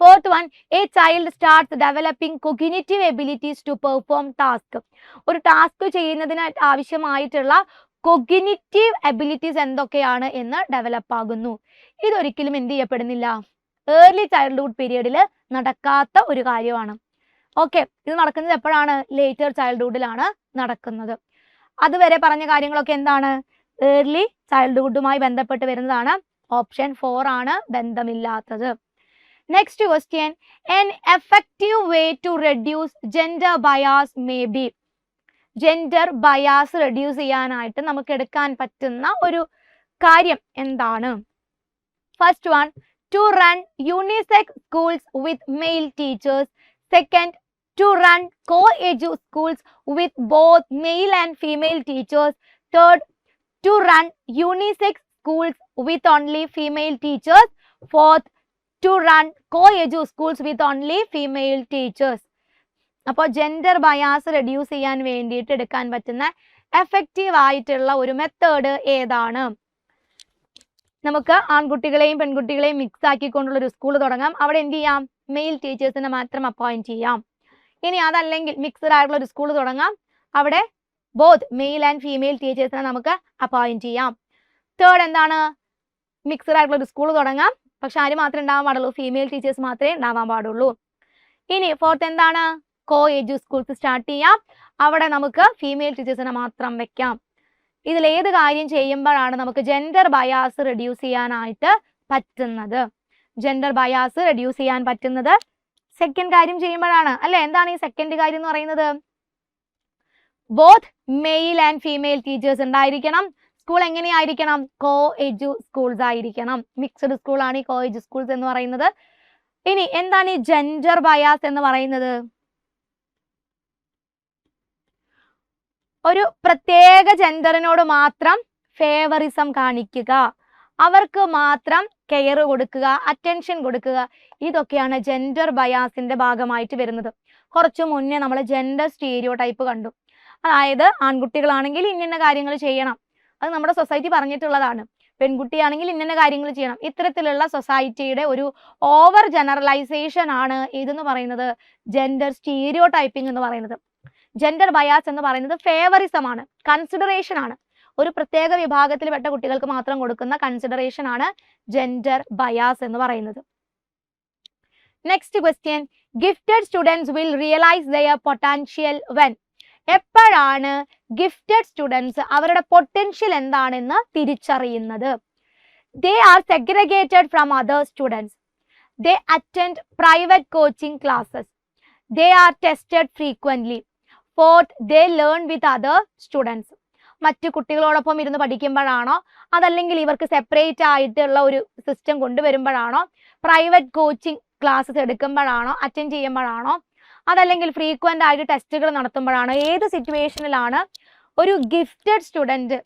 Fourth one, a child starts developing cognitive abilities to perform task. ഒരു ടാസ്ക് ചെയ്യുന്നതിന് ആവശ്യമായിട്ടുള്ള cognitive abilities എന്തൊക്കെയാണ് എന്ന് ഡെവലപ്പ് ആകുന്നു. ഇതൊരിക്കലും എന്ത് ചെയ്യപ്പെടുന്നില്ല, ഏർലി ചൈൽഡ്ഹുഡ് പീരീഡിൽ നടക്കാത്ത ഒരു കാര്യമാണ്. ഓക്കെ, ഇത് നടക്കുന്നത് എപ്പോഴാണ്? ലേറ്റർ ചൈൽഡ്ഹുഡിലാണ് നടക്കുന്നത്. അതുവരെ പറഞ്ഞ കാര്യങ്ങളൊക്കെ എന്താണ്? ഏർലി ചൈൽഡ്ഹുഡുമായി ബന്ധപ്പെട്ട് വരുന്നതാണ്. ഓപ്ഷൻ 4 ആണ് ബന്ധമില്ലാത്തത്. Next question, an effective way to reduce gender bias may be. Gender bias reduce ചെയ്യാനായിട്ട് നമുക്ക് എടുക്കാൻ പറ്റുന്ന ഒരു കാര്യം എന്താണ്? First one, to run unisex schools with male teachers. Second, to run co-edu schools with both male and female teachers. Third, to run unisex schools with only female teachers. Fourth, to run co-edu schools with only female teachers. അപ്പോൾ gender bias reduce ചെയ്യാൻ വേണ്ടിയിട്ട് എടുക്കാൻ പറ്റുന്ന effective ആയിട്ടുള്ള ഒരു method ഏതാണ്? നമുക്ക് ആൺകുട്ടികളെയും പെൺകുട്ടികളെയും മിക്സ് ആക്കിക്കൊണ്ടുള്ള ഒരു സ്കൂൾ തുടങ്ങാം. അവിടെ എന്ത് ചെയ്യാം? മെയിൽ ടീച്ചേഴ്സിനെ മാത്രം അപ്പോയിന്റ് ചെയ്യാം. ഇനി അതല്ലെങ്കിൽ മിക്സ്ഡ് ആയിട്ടുള്ള ഒരു സ്കൂൾ തുടങ്ങാം. അവിടെ ബോത്ത് മെയിൽ ആൻഡ് ഫീമെയിൽ ടീച്ചേഴ്സിനെ നമുക്ക് അപ്പോയിന്റ് ചെയ്യാം. തേർഡ് എന്താണ്? മിക്സ്ഡ് ആയിട്ടുള്ള ഒരു സ്കൂൾ തുടങ്ങാം. പക്ഷെ ആര് മാത്രമേ ഉണ്ടാവാൻ പാടുള്ളൂ? ഫീമെയിൽ ടീച്ചേഴ്സ് മാത്രമേ ഉണ്ടാവാൻ പാടുള്ളൂ. ഇനി ഫോർത്ത് എന്താണ്? co-edu സ്കൂൾസ് സ്റ്റാർട്ട് ചെയ്യാം. അവിടെ നമുക്ക് ഫീമെയിൽ ടീച്ചേഴ്സിനെ മാത്രം വെക്കാം. ഇതിൽ ഏത് കാര്യം ചെയ്യുമ്പോഴാണ് നമുക്ക് ജെൻഡർ ബയാസ് റെഡ്യൂസ് ചെയ്യാനായിട്ട് പറ്റുന്നത്? ജെൻഡർ ബയാസ് റെഡ്യൂസ് ചെയ്യാൻ പറ്റുന്നത് സെക്കൻഡ് കാര്യം ചെയ്യുമ്പോഴാണ് അല്ലെ? എന്താണ് ഈ സെക്കൻഡ് കാര്യം എന്ന് പറയുന്നത്? Both male and female teachers ഉണ്ടായിരിക്കണം. സ്കൂൾ എങ്ങനെയായിരിക്കണം? co-edu സ്കൂൾസ് ആയിരിക്കണം. മിക്സ്ഡ് സ്കൂൾ ആണ് ഈ co-edu സ്കൂൾസ് എന്ന് പറയുന്നത്. ഇനി എന്താണ് ഈ ജെൻഡർ ബയാസ് എന്ന് പറയുന്നത്? ഒരു പ്രത്യേക ജെൻഡറിനോട് മാത്രം ഫേവറിസം കാണിക്കുക, അവർക്ക് മാത്രം കെയർ കൊടുക്കുക, അറ്റൻഷൻ കൊടുക്കുക, ഇതൊക്കെയാണ് ജെൻഡർ ബയാസിന്റെ ഭാഗമായിട്ട് വരുന്നത്. കുറച്ചു മുന്നേ നമ്മൾ ജെൻഡർ സ്റ്റീരിയോ ടൈപ്പ് കണ്ടു. അതായത് ആൺകുട്ടികളാണെങ്കിൽ ഇന്ന കാര്യങ്ങൾ ചെയ്യണം, അത് നമ്മുടെ സൊസൈറ്റി പറഞ്ഞിട്ടുള്ളതാണ്. പെൺകുട്ടിയാണെങ്കിൽ ഇന്ന കാര്യങ്ങൾ ചെയ്യണം. ഇത്തരത്തിലുള്ള സൊസൈറ്റിയുടെ ഒരു ഓവർ ജനറലൈസേഷൻ ആണ് ഇതെന്ന് പറയുന്നത് ജെൻഡർ സ്റ്റീരിയോ ടൈപ്പിംഗ് എന്ന് പറയുന്നത്. ജെൻഡർ ബയാസ് എന്ന് പറയുന്നത് ഫേവറിസം ആണ്, കൺസിഡറേഷൻ ആണ്. ഒരു പ്രത്യേക വിഭാഗത്തിൽപ്പെട്ട കുട്ടികൾക്ക് മാത്രം കൊടുക്കുന്ന കൺസിഡറേഷൻ ആണ് ജെൻഡർ ബയാസ് എന്ന് പറയുന്നത്. Next question, gifted students will realise their potential when. എപ്പോഴാണ് ഗിഫ്റ്റഡ് സ്റ്റുഡൻസ് അവരുടെ പൊട്ടൻഷ്യൽ എന്താണെന്ന് തിരിച്ചറിയുന്നത്? They are segregated from other students. They attend private coaching classes. They are tested frequently. Fourth, they learn with other students. മറ്റു കുട്ടികളോടൊപ്പം ഇരുന്ന് പഠിക്കുമ്പോഴാണോ, അതല്ലെങ്കിൽ ഇവർക്ക് സെപ്പറേറ്റ് ആയിട്ടുള്ള ഒരു സിസ്റ്റം കൊണ്ടുവരുമ്പോഴാണോ, പ്രൈവറ്റ് കോച്ചിങ് ക്ലാസ്സസ് എടുക്കുമ്പോഴാണോ, അറ്റൻഡ് ചെയ്യുമ്പോഴാണോ, അതല്ലെങ്കിൽ ഫ്രീക്വന്റ് ആയിട്ട് ടെസ്റ്റുകൾ നടത്തുമ്പോഴാണോ, ഏത് സിറ്റുവേഷനിലാണ് ഒരു ഗിഫ്റ്റഡ് സ്റ്റുഡൻറ്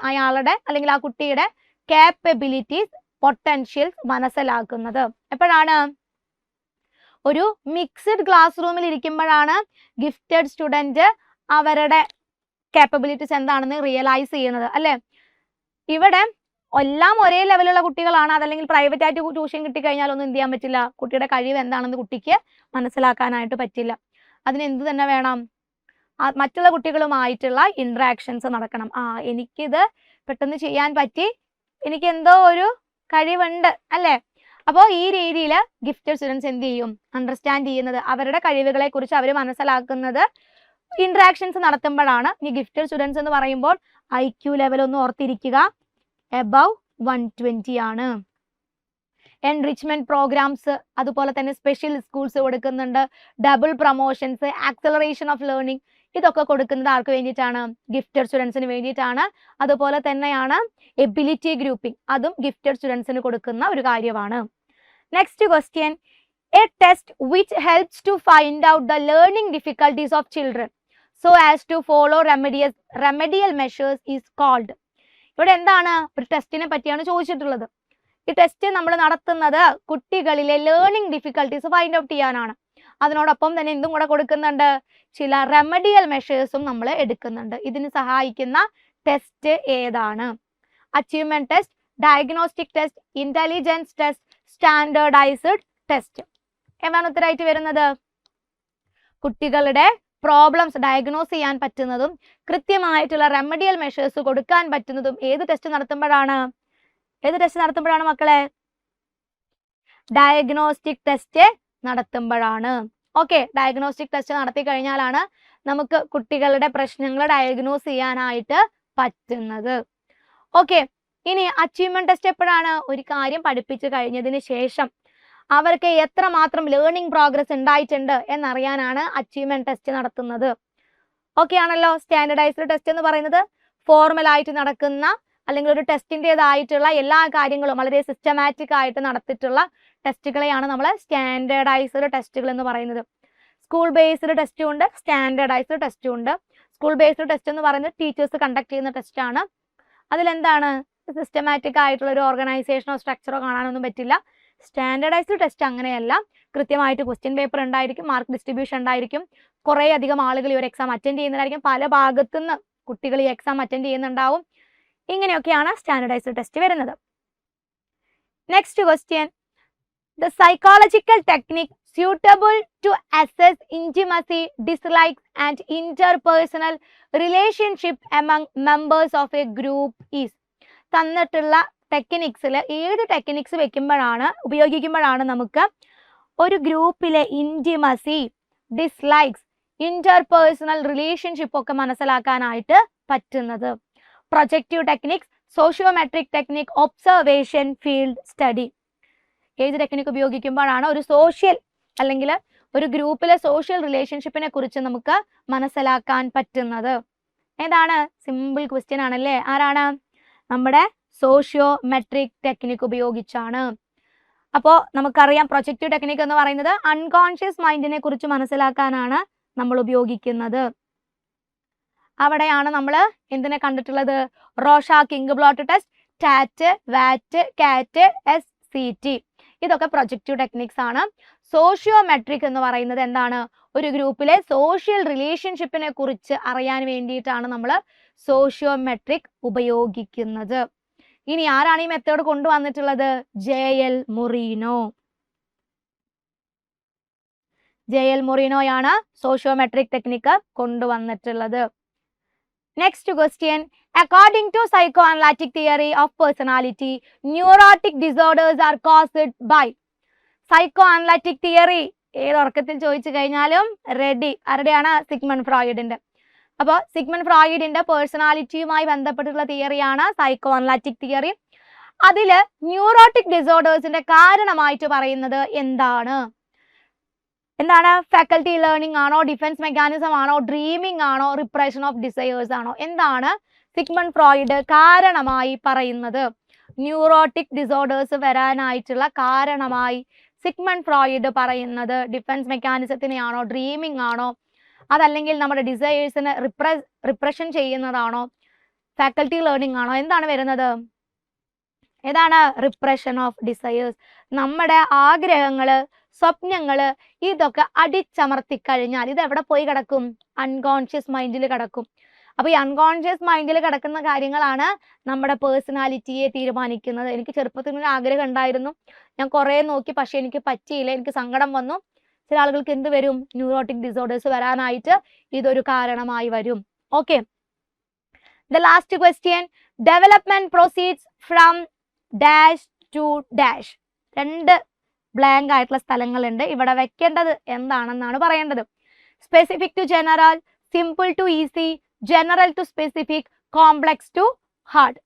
അയാളുടെ അല്ലെങ്കിൽ ആ കുട്ടിയുടെ കാപ്പബിലിറ്റീസ്, പൊട്ടൻഷ്യൽസ് മനസ്സിലാക്കുന്നത്? എപ്പോഴാണ്? ഒരു മിക്സ്ഡ് ക്ലാസ് റൂമിൽ ഇരിക്കുമ്പോഴാണ് ഗിഫ്റ്റഡ് സ്റ്റുഡൻറ് അവരുടെ കാപ്പബിലിറ്റീസ് എന്താണെന്ന് റിയലൈസ് ചെയ്യുന്നത് അല്ലെ? ഇവിടെ എല്ലാം ഒരേ ലെവലുള്ള കുട്ടികളാണ്, അതല്ലെങ്കിൽ പ്രൈവറ്റ് ആയിട്ട് ട്യൂഷൻ കിട്ടിക്കഴിഞ്ഞാൽ ഒന്നും എന്ത് ചെയ്യാൻ പറ്റില്ല, കുട്ടിയുടെ കഴിവ് എന്താണെന്ന് കുട്ടിക്ക് മനസ്സിലാക്കാനായിട്ട് പറ്റില്ല. അതിന് എന്ത് തന്നെ വേണം? മറ്റുള്ള കുട്ടികളുമായിട്ടുള്ള ഇന്ററാക്ഷൻസ് നടക്കണം. എനിക്കിത് പെട്ടെന്ന് ചെയ്യാൻ പറ്റി, എനിക്ക് എന്തോ ഒരു കഴിവുണ്ട് അല്ലേ? അപ്പോൾ ഈ രീതിയിൽ ഗിഫ്റ്റഡ് സ്റ്റുഡൻസ് എന്ത് ചെയ്യും? അണ്ടർസ്റ്റാൻഡ് ചെയ്യുന്നത്, അവരുടെ കഴിവുകളെ കുറിച്ച് അവർ മനസ്സിലാക്കുന്നത് ഇന്ററാക്ഷൻസ് നടത്തുമ്പോഴാണ്. ഈ ഗിഫ്റ്റഡ് സ്റ്റുഡൻസ് എന്ന് പറയുമ്പോൾ IQ ലെവൽ ഒന്ന് ഓർത്തിരിക്കുക, എബവ് 120 ആണ്. എൻറിച്ച്മെന്റ് പ്രോഗ്രാംസ്, അതുപോലെ തന്നെ സ്പെഷ്യൽ സ്കൂൾസ് കൊടുക്കുന്നുണ്ട്, double promotions, acceleration of learning, ഇതൊക്കെ കൊടുക്കുന്നത് ആർക്ക് വേണ്ടിയിട്ടാണ്? ഗിഫ്റ്റഡ് സ്റ്റുഡൻസിന് വേണ്ടിയിട്ടാണ്. അതുപോലെ തന്നെയാണ് എബിലിറ്റി ഗ്രൂപ്പിംഗ്, അതും ഗിഫ്റ്റഡ് സ്റ്റുഡൻസിന് കൊടുക്കുന്ന ഒരു കാര്യമാണ്. Next question, a test which helps to find out the learning difficulties of children so as to follow remedial measures is called. ഇവിടെ എന്താണ്? ഒരു ടെസ്റ്റിനെ പറ്റിയാണ് ചോദിച്ചിട്ടുള്ളത്. ഈ ടെസ്റ്റ് നമ്മൾ നടത്തുന്നത് കുട്ടികളിലെ ലേണിംഗ് ഡിഫിക്കൽട്ടീസ് ഫൈൻഡ് ഔട്ട് ചെയ്യാനാണ്. അതിനോടൊപ്പം തന്നെ എന്തും കൂടെ കൊടുക്കുന്നുണ്ട്, ചില റെമഡിയൽ മെഷേഴ്സും നമ്മൾ എടുക്കുന്നുണ്ട്. ഇതിന് സഹായിക്കുന്ന ടെസ്റ്റ് ഏതാണ്? Achievement test, diagnostic test, intelligence test, standardised test. ഏതാണ് ഉത്തരമായിട്ട് വരുന്നത്? കുട്ടികളുടെ പ്രോബ്ലംസ് ഡയഗ്നോസ് ചെയ്യാൻ പറ്റുന്നതും കൃത്യമായിട്ടുള്ള റെമഡിയൽ മെഷേഴ്സ് കൊടുക്കാൻ പറ്റുന്നതും ഏത് ടെസ്റ്റ് നടത്തുമ്പോഴാണ്? ഏത് ടെസ്റ്റ് നടത്തുമ്പോഴാണ് മക്കളെ? ഡയഗ്നോസ്റ്റിക് ടെസ്റ്റ് നടത്തുമ്പോഴാണ്. ഓക്കെ, ഡയഗ്നോസ്റ്റിക് ടെസ്റ്റ് നടത്തി കഴിഞ്ഞാലാണ് നമുക്ക് കുട്ടികളുടെ പ്രശ്നങ്ങൾ ഡയഗ്നോസ് ചെയ്യാനായിട്ട് പറ്റുന്നത്. ഓക്കെ, ഇനി അച്ചീവ്മെന്റ് ടെസ്റ്റ് എപ്പോഴാണ്? ഒരു കാര്യം പഠിപ്പിച്ചു കഴിഞ്ഞതിന് ശേഷം അവർക്ക് എത്രമാത്രം ലേണിംഗ് പ്രോഗ്രസ് ഉണ്ടായിട്ടുണ്ട് എന്നറിയാനാണ് അച്ചീവ്മെന്റ് ടെസ്റ്റ് നടത്തുന്നത്. ഓക്കെ ആണല്ലോ. സ്റ്റാൻഡേർഡൈസ്ഡ് ടെസ്റ്റ് എന്ന് പറയുന്നത് ഫോർമൽ ആയിട്ട് നടക്കുന്ന അല്ലെങ്കിൽ ഒരു ടെസ്റ്റിൻ്റെതായിട്ടുള്ള എല്ലാ കാര്യങ്ങളും വളരെ സിസ്റ്റമാറ്റിക് ആയിട്ട് നടത്തിയിട്ടുള്ള ടെസ്റ്റുകളെയാണ് നമ്മൾ സ്റ്റാൻഡേർഡൈസ്ഡ് ടെസ്റ്റുകൾ എന്ന് പറയുന്നത്. സ്കൂൾ ബേസ്ഡ് ടെസ്റ്റും ഉണ്ട്, സ്റ്റാൻഡേർഡൈസ്ഡ് ടെസ്റ്റും ഉണ്ട്. സ്കൂൾ ബേസ്ഡ് ടെസ്റ്റ് എന്ന് പറയുന്നത് ടീച്ചേഴ്സ് കണ്ടക്ട് ചെയ്യുന്ന ടെസ്റ്റാണ്. അതിലെന്താണ്, സിസ്റ്റമാറ്റിക് ആയിട്ടുള്ള ഒരു ഓർഗനൈസേഷനോ സ്ട്രക്ചറോ കാണാനൊന്നും പറ്റില്ല. സ്റ്റാൻഡേർഡൈസ്ഡ് ടെസ്റ്റ് അങ്ങനെയല്ല, കൃത്യമായിട്ട് ക്വസ്റ്റ്യൻ പേപ്പർ ഉണ്ടായിരിക്കും, മാർക്ക് ഡിസ്ട്രിബ്യൂഷൻ ഉണ്ടായിരിക്കും, കുറേ അധികം ആളുകൾ ഈ ഒരു എക്സാം അറ്റൻഡ് ചെയ്യുന്നതായിരിക്കും, പല ഭാഗത്തുനിന്ന് കുട്ടികൾ ഈ എക്സാം അറ്റൻഡ് ചെയ്യുന്നുണ്ടാവും. ഇങ്ങനെയൊക്കെയാണ് സ്റ്റാൻഡേർഡൈസ്ഡ് ടെസ്റ്റ് വരുന്നത്. Next question, the psychological technique suitable to assess intimacy, dislikes and interpersonal relationship among members of a group is. തന്നിട്ടുള്ള ടെക്നിക്സിൽ ഏത് ടെക്നിക്സ് ഉപയോഗിക്കുമ്പോഴാണ് നമുക്ക് ഒരു ഗ്രൂപ്പിലെ ഇൻറ്റിമസി, ഡിസ്ലൈക്സ്, ഇന്റർപേഴ്സണൽ റിലേഷൻഷിപ്പ് ഒക്കെ മനസ്സിലാക്കാനായിട്ട് പറ്റുന്നത്? Projective techniques, sociometric technique, observation, field study. ഏത് technique ഉപയോഗിക്കുമ്പോഴാണ് ഒരു സോഷ്യൽ അല്ലെങ്കിൽ ഒരു ഗ്രൂപ്പിലെ സോഷ്യൽ റിലേഷൻഷിപ്പിനെ കുറിച്ച് നമുക്ക് മനസ്സിലാക്കാൻ പറ്റുന്നത്? ഏതാണ്? സിമ്പിൾ ക്വസ്റ്റ്യൻ ആണല്ലേ. ആരാണ്? നമ്മുടെ സോഷ്യോമെട്രിക് ടെക്നിക് ഉപയോഗിച്ചാണ്. അപ്പോൾ നമുക്കറിയാം പ്രൊജക്റ്റീവ് ടെക്നിക് എന്ന് പറയുന്നത് അൺകോൺഷ്യസ് മൈൻഡിനെ കുറിച്ച് മനസ്സിലാക്കാനാണ് നമ്മൾ ഉപയോഗിക്കുന്നത്. അവിടെയാണ് നമ്മൾ എന്തിനെ കണ്ടിട്ടുള്ളത്? റോഷാക്ക് ഇങ്ക്ബ്ലോട്ട് ടെസ്റ്റ്, ടാറ്റ്, വാറ്റ്, കാറ്റ്, SCT. ഇതൊക്കെ പ്രൊജക്റ്റീവ് ടെക്നിക്സ് ആണ്. സോഷ്യോമെട്രിക് എന്ന് പറയുന്നത് എന്താണ്? ഒരു ഗ്രൂപ്പിലെ സോഷ്യൽ റിലേഷൻഷിപ്പിനെ കുറിച്ച് അറിയാൻ വേണ്ടിയിട്ടാണ് നമ്മൾ സോഷ്യോമെട്രിക് ഉപയോഗിക്കുന്നത്. ഇനി ആരാണ് ഈ മെത്തേഡ് കൊണ്ടുവന്നിട്ടുള്ളത്? JL Moreno. JL മൊറീനോയാണ് സോഷ്യോമെട്രിക് ടെക്നിക്ക് കൊണ്ടുവന്നിട്ടുള്ളത്. Next question, according to psychoanalytic theory of personality, neurotic disorders are caused by. psychoanalytic theory ഏതൊർക്കത്തിൽ ചോദിച്ചു കഴിഞ്ഞാലും റെഡി. ആരുടെയാണ്? സിഗ്മണ്ട് ഫ്രോയിഡിന്റെ. അപ്പോൾ സിഗ്മണ്ട് ഫ്രോയിഡിന്റെ പേഴ്സണാലിറ്റിയുമായി ബന്ധപ്പെട്ടിട്ടുള്ള തിയറിയാണ് സൈക്കോഅനലിറ്റിക് തിയറി. അതിൽ ന്യൂറോട്ടിക് ഡിസോർഡേഴ്സിന്റെ കാരണമായിട്ട് പറയുന്നത് എന്താണ്? ഫാക്കൽറ്റി ലേണിംഗ് ആണോ, ഡിഫൻസ് മെക്കാനിസം ആണോ, ഡ്രീമിംഗ് ആണോ, റിപ്രഷൻ ഓഫ് ഡിസയേഴ്സ് ആണോ? എന്താണ് സിഗ്മണ്ട് ഫ്രോയിഡ് കാരണമായി പറയുന്നത്? ന്യൂറോട്ടിക് ഡിസോർഡേഴ്സ് വരാനായിട്ടുള്ള കാരണമായി സിഗ്മണ്ട് ഫ്രോയിഡ് പറയുന്നത് ഡിഫൻസ് മെക്കാനിസത്തിനെയാണോ, ഡ്രീമിംഗ് ആണോ, അതല്ലെങ്കിൽ നമ്മുടെ ഡിസയേഴ്സിന് റിപ്രഷൻ ചെയ്യുന്നതാണോ, ഫാക്കൽറ്റി ലേണിംഗ് ആണോ? എന്താണ് വരുന്നത്? ഏതാണ്? Repression of desires. നമ്മുടെ ആഗ്രഹങ്ങള്, സ്വപ്നങ്ങള് ഇതൊക്കെ അടിച്ചമർത്തി കഴിഞ്ഞാൽ ഇത് എവിടെ പോയി കിടക്കും? അൺകോൺഷ്യസ് മൈൻഡിൽ കിടക്കും. അപ്പൊ ഈ അൺകോൺഷ്യസ് മൈൻഡിൽ കിടക്കുന്ന കാര്യങ്ങളാണ് നമ്മുടെ പേഴ്സണാലിറ്റിയെ തീരുമാനിക്കുന്നത്. എനിക്ക് ചെറുപ്പത്തിൽ ഒരു ആഗ്രഹം ഉണ്ടായിരുന്നു, ഞാൻ കുറെ നോക്കി, പക്ഷെ എനിക്ക് പറ്റിയില്ല, എനിക്ക് സങ്കടം വന്നു. ചില ആളുകൾക്ക് എന്ത് വരും? ന്യൂറോട്ടിക് ഡിസോർഡേഴ്സ് വരാനായിട്ട് ഇതൊരു കാരണമായി വരും. Okay, the last question, development proceeds from dash to dash. രണ്ട് ബ്ലാങ്ക് ആയിട്ടുള്ള സ്ഥലങ്ങളുണ്ട്. ഇവിടെ വെക്കേണ്ടത് എന്താണെന്നാണ് പറയേണ്ടത്. Specific to general, simple to easy, general to specific, complex to hard.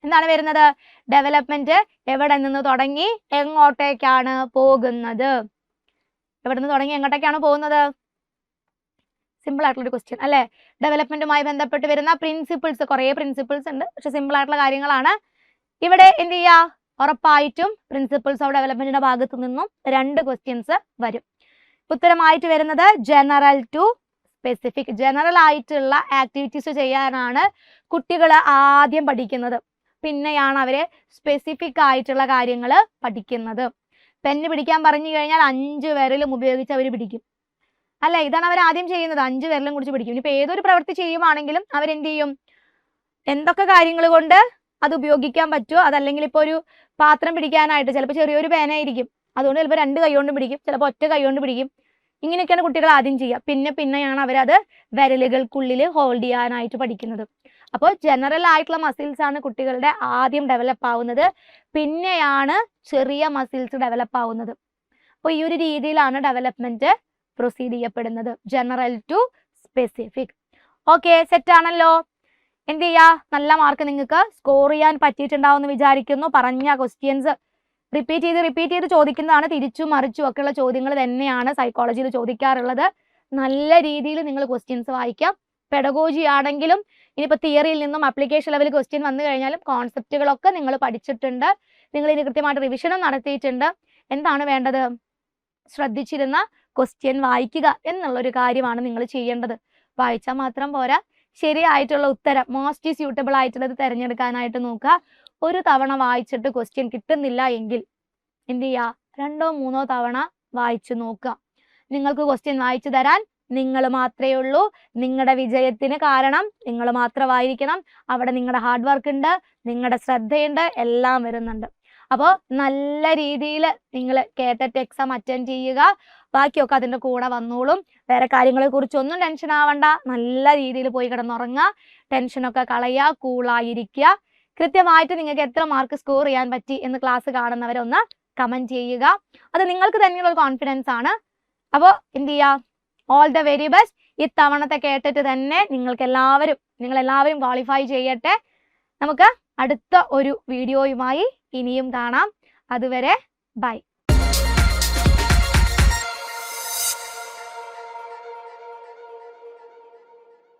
എന്താണ് വരുന്നത്? ഡെവലപ്മെന്റ് എവിടെ നിന്ന് തുടങ്ങി എങ്ങോട്ടേക്കാണ് പോകുന്നത്? എവിടെ നിന്ന് തുടങ്ങി എങ്ങോട്ടേക്കാണ് പോകുന്നത്? സിമ്പിൾ ആയിട്ടുള്ള ഒരു ക്വസ്റ്റ്യൻ അല്ലെ. ഡെവലപ്മെന്റുമായി ബന്ധപ്പെട്ട് വരുന്ന പ്രിൻസിപ്പിൾസ്, കുറേ പ്രിൻസിപ്പിൾസ് ഉണ്ട്, പക്ഷെ സിമ്പിൾ ആയിട്ടുള്ള കാര്യങ്ങളാണ്. ഇവിടെ എന്ത് ചെയ്യുക? ഉറപ്പായിട്ടും പ്രിൻസിപ്പിൾസ് ഓഫ് ഡെവലപ്മെന്റിന്റെ ഭാഗത്തു നിന്നും 2 ക്വസ്റ്റ്യൻസ് വരും. ഉത്തരമായിട്ട് വരുന്നത് ജനറൽ ടു സ്പെസിഫിക്. ജനറൽ ആയിട്ടുള്ള ആക്ടിവിറ്റീസ് ചെയ്യാനാണ് കുട്ടികൾ ആദ്യം പഠിക്കുന്നത്, പിന്നെയാണ് അവര് സ്പെസിഫിക് ആയിട്ടുള്ള കാര്യങ്ങൾ പഠിക്കുന്നത്. പെന്ന് പിടിക്കാൻ പറഞ്ഞു കഴിഞ്ഞാൽ 5 വിരലും ഉപയോഗിച്ച് അവർ പിടിക്കും അല്ല. ഇതാണ് അവർ ആദ്യം ചെയ്യുന്നത്, 5 വിരലും കുറിച്ച് പിടിക്കും. ഇനിയിപ്പോൾ ഏതൊരു പ്രവൃത്തി ചെയ്യുവാണെങ്കിലും അവരെന്ത് ചെയ്യും, എന്തൊക്കെ കാര്യങ്ങൾ കൊണ്ട് അത് ഉപയോഗിക്കാൻ പറ്റുമോ, അതല്ലെങ്കിൽ ഇപ്പോൾ ഒരു പാത്രം പിടിക്കാനായിട്ട് ചിലപ്പോൾ ചെറിയൊരു പേനായിരിക്കും, അതുകൊണ്ട് ചിലപ്പോൾ 2 കൈ കൊണ്ട് പിടിക്കും, ചിലപ്പോൾ ഒറ്റ കൈ കൊണ്ട് പിടിക്കും. ഇങ്ങനെയൊക്കെയാണ് കുട്ടികൾ ആദ്യം ചെയ്യുക. പിന്നെയാണ് അവരത് വിരലുകൾക്കുള്ളിൽ ഹോൾഡ് ചെയ്യാനായിട്ട് പഠിക്കുന്നത്. അപ്പോൾ ജനറൽ ആയിട്ടുള്ള മസിൽസ് ആണ് കുട്ടികളുടെ ആദ്യം ഡെവലപ്പ് ആവുന്നത്, പിന്നെയാണ് ചെറിയ മസിൽസ് ഡെവലപ്പ് ആവുന്നത്. അപ്പോൾ ഈ ഒരു രീതിയിലാണ് ഡെവലപ്മെന്റ് പ്രൊസീഡ് ചെയ്യപ്പെടുന്നത്, general to specific. Okay, set ആണല്ലോ. എന്ത് ചെയ്യുക, നല്ല മാർക്ക് നിങ്ങൾക്ക് സ്കോർ ചെയ്യാൻ പറ്റിയിട്ടുണ്ടാവുമെന്ന് വിചാരിക്കുന്നു. പറഞ്ഞ ക്വസ്റ്റ്യൻസ് റിപ്പീറ്റ് ചെയ്ത് ചോദിക്കുന്നതാണ്. തിരിച്ചും മറിച്ചും ഒക്കെയുള്ള ചോദ്യങ്ങൾ തന്നെയാണ് സൈക്കോളജിയിൽ ചോദിക്കാറുള്ളത്. നല്ല രീതിയിൽ നിങ്ങൾ ക്വസ്റ്റ്യൻസ് വായിക്കാം. പെഡഗോജി ആണെങ്കിലും ഇനിയിപ്പോൾ തിയറിയിൽ നിന്നും അപ്ലിക്കേഷൻ ലെവൽ ക്വസ്റ്റ്യൻ വന്നു കഴിഞ്ഞാലും കോൺസെപ്റ്റുകളൊക്കെ നിങ്ങൾ പഠിച്ചിട്ടുണ്ട്, നിങ്ങൾ ഇനി കൃത്യമായിട്ട് റിവിഷനും നടത്തിയിട്ടുണ്ട്. എന്താണ് വേണ്ടത്, ശ്രദ്ധിച്ചിരുന്ന ക്വസ്റ്റ്യൻ വായിക്കുക എന്നുള്ളൊരു കാര്യമാണ് നിങ്ങൾ ചെയ്യേണ്ടത്. വായിച്ചാൽ മാത്രം പോരാ, ശരിയായിട്ടുള്ള ഉത്തരം മോസ്റ്റ് സ്യൂട്ടബിൾ ആയിട്ടുള്ളത് തിരഞ്ഞെടുക്കാനായിട്ട് നോക്കുക. ഒരു തവണ വായിച്ചിട്ട് ക്വസ്റ്റ്യൻ കിട്ടുന്നില്ല എങ്കിൽ എന്ത് ചെയ്യുക, 2 or 3 തവണ വായിച്ചു നോക്കുക. നിങ്ങൾക്ക് ക്വസ്റ്റ്യൻ വായിച്ചു തരാൻ നിങ്ങൾ മാത്രമേ ഉള്ളൂ. നിങ്ങളുടെ വിജയത്തിന് കാരണം നിങ്ങൾ മാത്രമായിരിക്കണം. അവിടെ നിങ്ങളുടെ ഹാർഡ് വർക്ക് ഉണ്ട്, നിങ്ങളുടെ ശ്രദ്ധയുണ്ട്, എല്ലാം വരുന്നുണ്ട്. അപ്പോൾ നല്ല രീതിയിൽ നിങ്ങൾ കേട്ടിട്ട് എക്സാം അറ്റൻഡ് ചെയ്യുക. ബാക്കിയൊക്കെ അതിൻ്റെ കൂടെ വന്നോളും. വേറെ കാര്യങ്ങളെ കുറിച്ചൊന്നും ടെൻഷൻ ആവണ്ട. നല്ല രീതിയിൽ പോയി കിടന്നുറങ്ങുക, ടെൻഷനൊക്കെ കളയുക, കൂളായിരിക്കുക. കൃത്യമായിട്ട് നിങ്ങൾക്ക് എത്ര മാർക്ക് സ്കോർ ചെയ്യാൻ പറ്റി എന്ന് ക്ലാസ് കാണുന്നവരൊന്ന് കമൻറ്റ് ചെയ്യുക. അത് നിങ്ങൾക്ക് തന്നെയുള്ള കോൺഫിഡൻസ് ആണ്. അപ്പോൾ എന്ത് ചെയ്യുക, ഓൾ ദ വെരി ബെസ്റ്റ്. ഇത്തവണത്തെ കേട്ടിട്ട് തന്നെ നിങ്ങളെല്ലാവരും ക്വാളിഫൈ ചെയ്യട്ടെ. നമുക്ക് അടുത്ത ഒരു വീഡിയോയുമായി ഇനിയും കാണാം. അതുവരെ ബൈ.